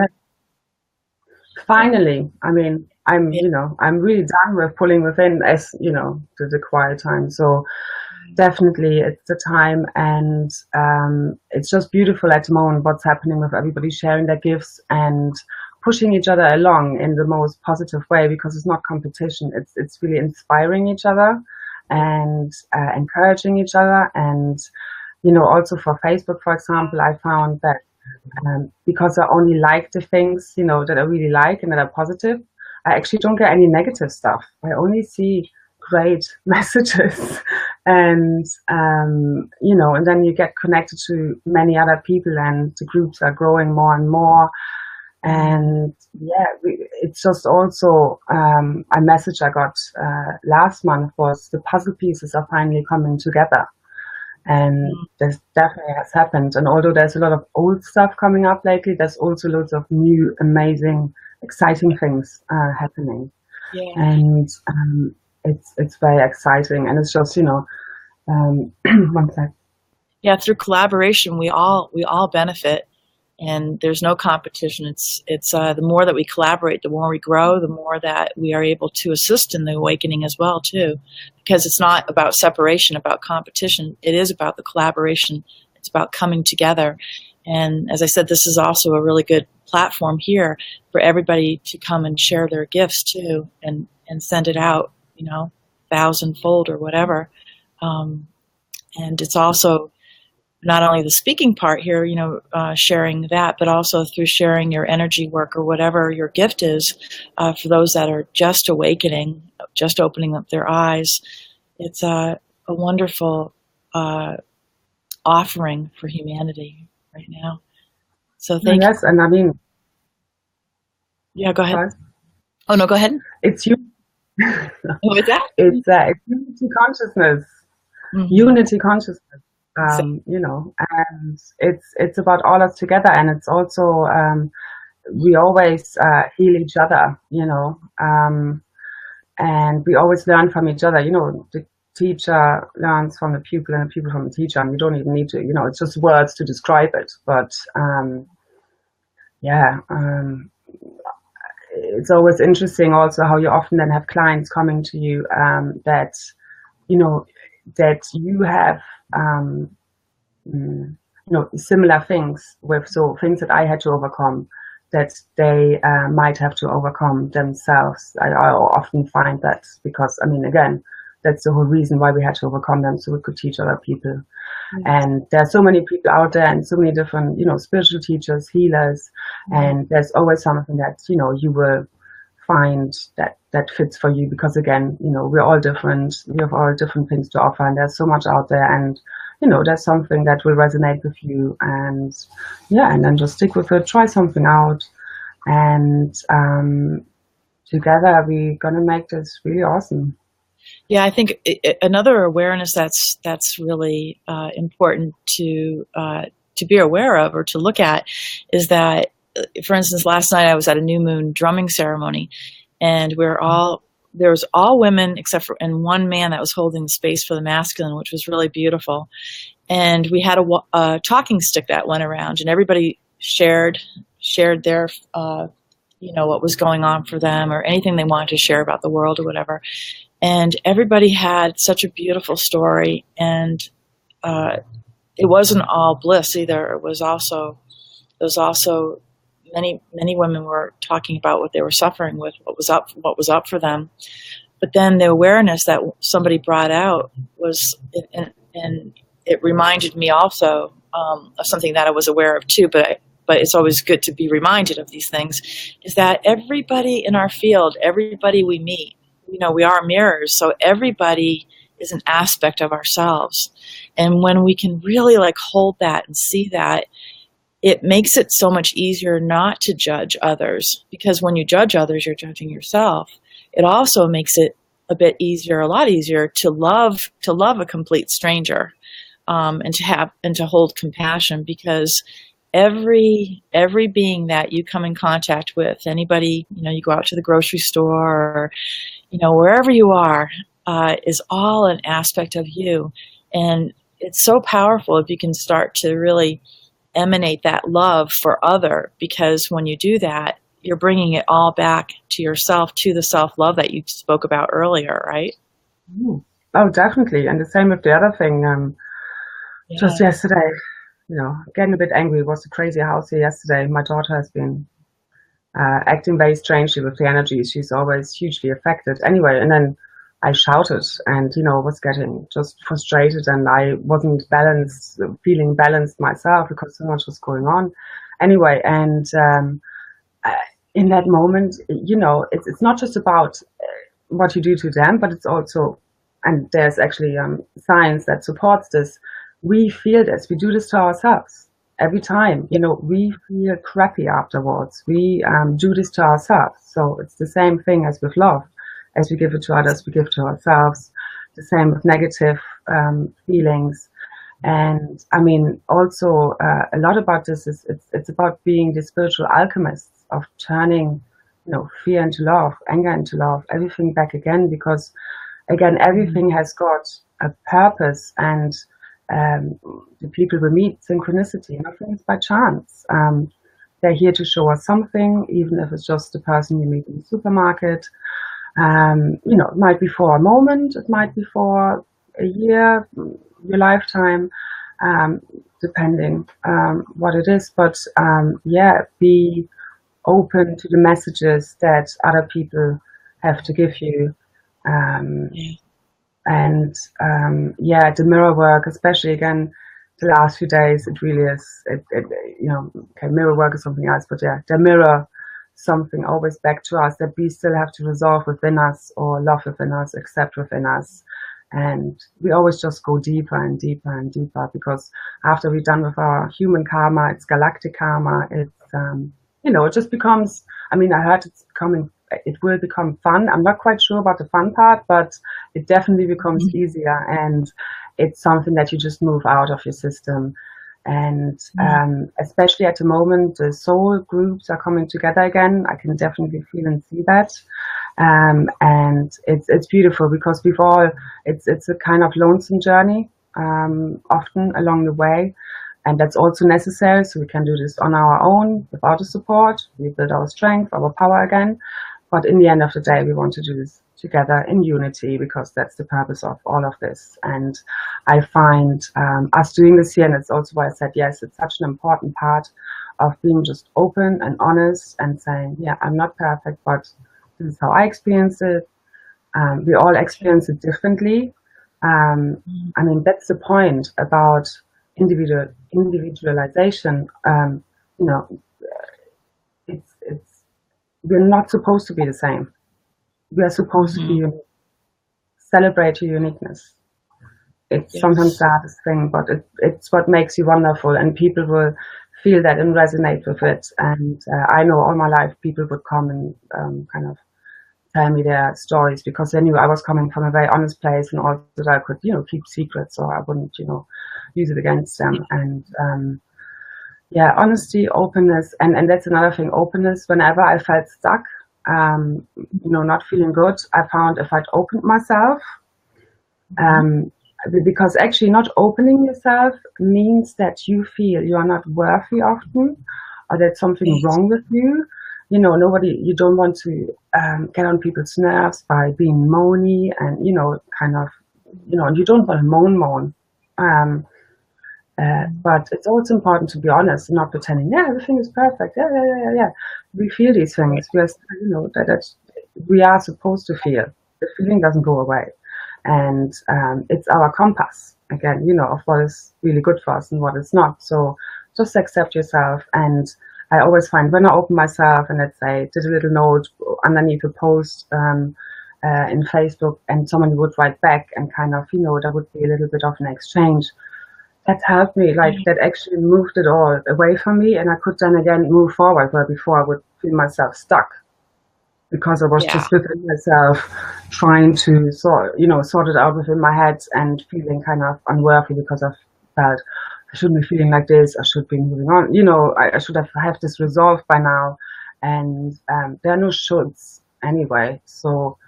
Finally, I mean, I'm really done with pulling within, as the quiet time. So definitely it's the time, and it's just beautiful at the moment what's happening with everybody sharing their gifts and pushing each other along in the most positive way, because it's not competition. It's really inspiring each other and encouraging each other. And also for Facebook, for example, I found that because I only like the things that I really like and that are positive, I actually don't get any negative stuff. I only see great messages. And and then you get connected to many other people, and the groups are growing more and more. And it's just also a message I got last month was the puzzle pieces are finally coming together. And this definitely has happened. And although there's a lot of old stuff coming up lately, there's also loads of new, amazing, exciting things happening. Yeah. And it's very exciting. And it's just, one sec. Yeah, through collaboration, we all benefit, and there's no competition. It's the more that we collaborate, the more we grow, the more that we are able to assist in the awakening as well too, because it's not about separation, about competition. It is about the collaboration. It's about coming together. And as I said, this is also a really good platform here for everybody to come and share their gifts too, and send it out, 1,000-fold or whatever. And it's also not only the speaking part here, sharing that, but also through sharing your energy work or whatever your gift is for those that are just awakening, just opening up their eyes. It's a wonderful offering for humanity right now. So thank you. Yes, and I mean... Yeah, go ahead. Oh, no, go ahead. It's you. What is that? It's unity consciousness. Mm-hmm. Unity consciousness. And it's about all us together, and it's also we always heal each other, and we always learn from each other. The teacher learns from the pupil, and the pupil from the teacher, and you don't even need to, it's just words to describe it. But it's always interesting also how you often then have clients coming to you that that you have similar things with, so things that I had to overcome that they might have to overcome themselves. I often find that because, again, that's the whole reason why we had to overcome them, so we could teach other people. Mm-hmm. And there's so many people out there, and so many different, spiritual teachers, healers, mm-hmm. and there's always something that, you will find that fits for you, because again, we're all different, we have all different things to offer, and there's so much out there, and there's something that will resonate with you, and then just stick with it, try something out, and together we're gonna make this really awesome. Yeah, I think another awareness that's really important to be aware of or to look at is that, for instance, last night I was at a new moon drumming ceremony, and there was all women except for and one man that was holding the space for the masculine, which was really beautiful. And we had a talking stick that went around, and everybody shared their what was going on for them, or anything they wanted to share about the world or whatever. And everybody had such a beautiful story, and it wasn't all bliss either. It was also many women were talking about what they were suffering with, what was up for them. But then the awareness that somebody brought out was, and it reminded me also of something that I was aware of too, but it's always good to be reminded of these things, is that everybody in our field, everybody we meet, we are mirrors, so everybody is an aspect of ourselves. And when we can really hold that and see that, it makes it so much easier not to judge others, because when you judge others, you're judging yourself. It also makes it a lot easier to love a complete stranger, and to hold compassion, because every being that you come in contact with, anybody, you go out to the grocery store, or wherever you are, is all an aspect of you. And it's so powerful if you can start to really emanate that love for other, because when you do that, you're bringing it all back to yourself, to the self-love that you spoke about earlier, right? Oh, definitely. And the same with the other thing. Just yesterday, getting a bit angry. It was a crazy house here yesterday. My daughter has been acting very strangely with the energies. She's always hugely affected. Anyway, and then I shouted and, was getting just frustrated, and I wasn't feeling balanced myself because so much was going on. Anyway, and in that moment, it's not just about what you do to them, but it's also, and there's actually science that supports this. We feel this. We do this to ourselves every time. You know, we feel crappy afterwards. We do this to ourselves. So it's the same thing as with love. As we give it to others, we give to ourselves. The same with negative feelings. And I mean, also a lot about this is it's about being the spiritual alchemists of turning, you know, fear into love, anger into love, everything back again, because again, everything has got a purpose, and the people we meet, synchronicity, nothing is by chance. They're here to show us something, even if it's just the person you meet in the supermarket. You know, it might be for a moment, it might be for a year, your lifetime, depending what it is. But yeah, be open to the messages that other people have to give you. Yeah. And yeah, the mirror work, especially again, the last few days, it really is. You know, okay, mirror work is something else, but yeah, the mirror something always back to us that we still have to resolve within us, or love within us, accept within us. And we always just go deeper and deeper and deeper, because after we're done with our human karma, it's galactic karma. It's you know, it just becomes. I mean, I heard it's becoming. It will become fun. I'm not quite sure about the fun part, but it definitely becomes easier, and it's something that you just move out of your system. And especially at the moment, the soul groups are coming together again. I can definitely feel and see that. And it's beautiful, because we've all, it's a kind of lonesome journey, often along the way. And that's also necessary, so we can do this on our own without the support. We build our strength, our power again. But in the end of the day, we want to do this together in unity, because that's the purpose of all of this. And I find us doing this here, and it's also why I said yes, it's such an important part of being just open and honest and saying, yeah, I'm not perfect, but this is how I experience it. We all experience it differently. I mean, that's the point about individualization. You know, it's we're not supposed to be the same. We are supposed to be celebrate your uniqueness. It's sometimes the hardest thing, but it's what makes you wonderful, and people will feel that and resonate with it. And I know all my life people would come and kind of tell me their stories, because they knew I was coming from a very honest place, and also that I could, you know, keep secrets, or I wouldn't, you know, use it against them. And yeah, honesty, openness, and that's another thing. Openness. Whenever I felt stuck, you know, not feeling good, I found if I'd opened myself, because actually not opening yourself means that you feel you are not worthy often, or that something wrong with you. You know, you don't want to get on people's nerves by being moany, and, you know, kind of, you know, you don't want to moan. But it's also important to be honest and not pretending, yeah, everything is perfect. Yeah. We feel these things. We are, you know, that we are supposed to feel. The feeling doesn't go away. And it's our compass, again, you know, of what is really good for us and what is not. So just accept yourself. And I always find when I open myself and let's say did a little note underneath a post in Facebook, and someone would write back, and kind of, you know, there would be a little bit of an exchange. That helped me, like that actually moved it all away from me, and I could then again move forward, where before I would feel myself stuck, because I was just within myself trying to sort it out within my head, and feeling kind of unworthy, because I felt I shouldn't be feeling like this, I should be moving on, you know, I should have this resolved by now. And there are no shoulds anyway. So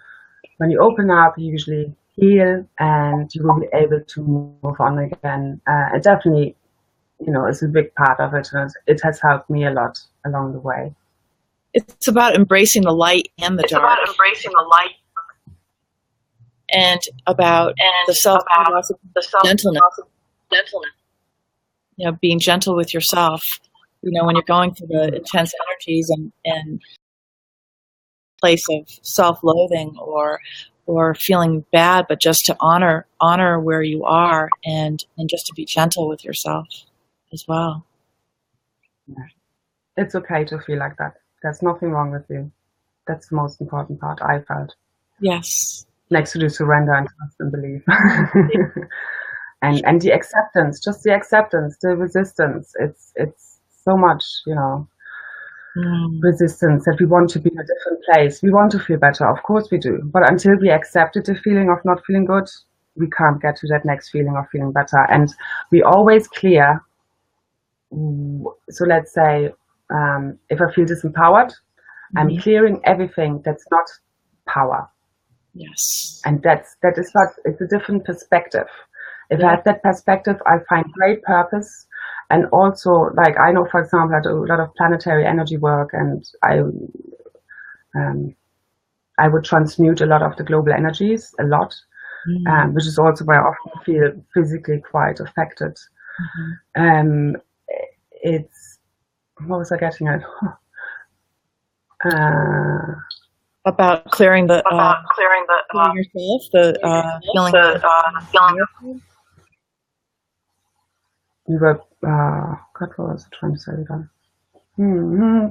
when you open up, you usually heal, and you will be able to move on again. It definitely, you know, is a big part of it, and it has helped me a lot along the way. It's about embracing the light and the dark. It's about embracing the light, and about the self-gentleness. You know, being gentle with yourself. You know, when you're going through the intense energies and place of self-loathing or feeling bad, but just to honor where you are, and just to be gentle with yourself as well. Yeah. It's okay to feel like that. There's nothing wrong with you. That's the most important part, I felt. Yes. next to the surrender and trust and belief. and the acceptance, just the acceptance, the resistance. It's so much, resistance that we want to be in a different place. We want to feel better, of course we do. But until we accepted the feeling of not feeling good, we can't get to that next feeling of feeling better. And we always clear. So let's say, if I feel disempowered, I'm clearing everything that's not power. Yes. And that is not, it's a different perspective. If I have that perspective, I find great purpose. And also, like, I know, for example, I do a lot of planetary energy work, and I would transmute a lot of the global energies, a lot, which is also where I often feel physically quite affected. It's, what was I getting at? About clearing the yourself, the feeling. We were, God, what was I trying to say again?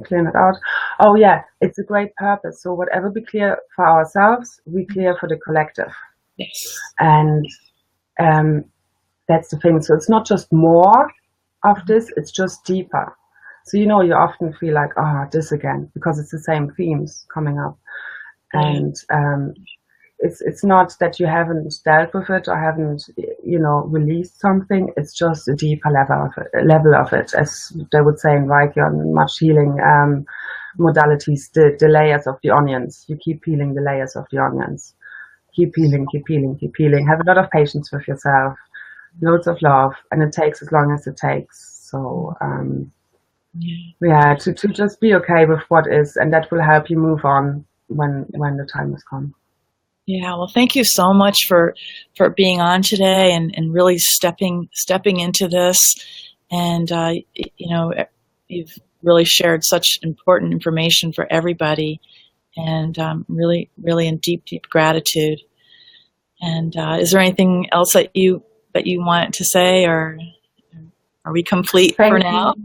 Clearing it out. Oh yeah, it's a great purpose. So whatever we clear for ourselves, we clear for the collective. Yes. And that's the thing. So it's not just more of this, it's just deeper. So you often feel like, this again, because it's the same themes coming up. And it's not that you haven't dealt with it or haven't, released something. It's just a deeper level of it, as they would say in Reiki on much healing modalities, the layers of the onions. You keep peeling the layers of the onions. Keep peeling, keep peeling, keep peeling. Have a lot of patience with yourself, loads of love, and it takes as long as it takes. So to just be okay with what is, and that will help you move on when the time has come. Yeah, well, thank you so much for being on today and really stepping into this. And, you've really shared such important information for everybody, and really, really in deep, deep gratitude. And is there anything else that you want to say, or are we complete for now?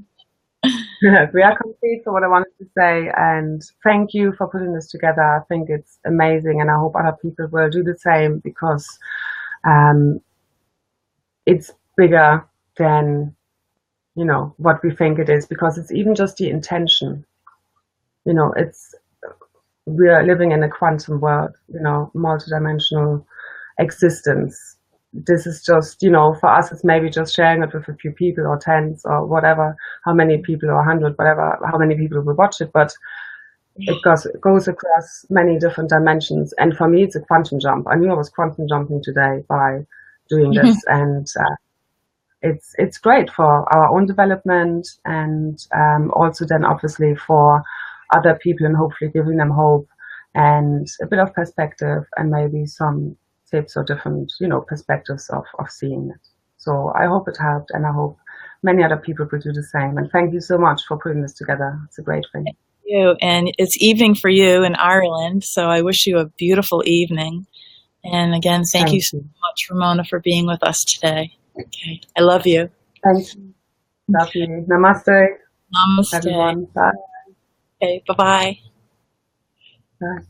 We are complete for what I wanted to say, and thank you for putting this together. I think it's amazing, and I hope other people will do the same, because it's bigger than what we think it is, because it's even just the intention. We're living in a quantum world, multidimensional existence. This is just, for us, it's maybe just sharing it with a few people or tens or whatever, how many people, or 100, whatever, how many people will watch it, but it goes across many different dimensions. And for me, it's a quantum jump. I knew I was quantum jumping today by doing this. And it's great for our own development, and also then obviously for other people, and hopefully giving them hope and a bit of perspective, and maybe some tips or different, perspectives of seeing it. So I hope it helped, and I hope many other people will do the same. And thank you so much for putting this together. It's a great thing. Thank you. And it's evening for you in Ireland, so I wish you a beautiful evening. And again, thank you so much, Ramona, for being with us today. Okay, I love you. Thank you. Love you. Namaste. Namaste. Everyone. Bye. Okay, bye-bye. Bye.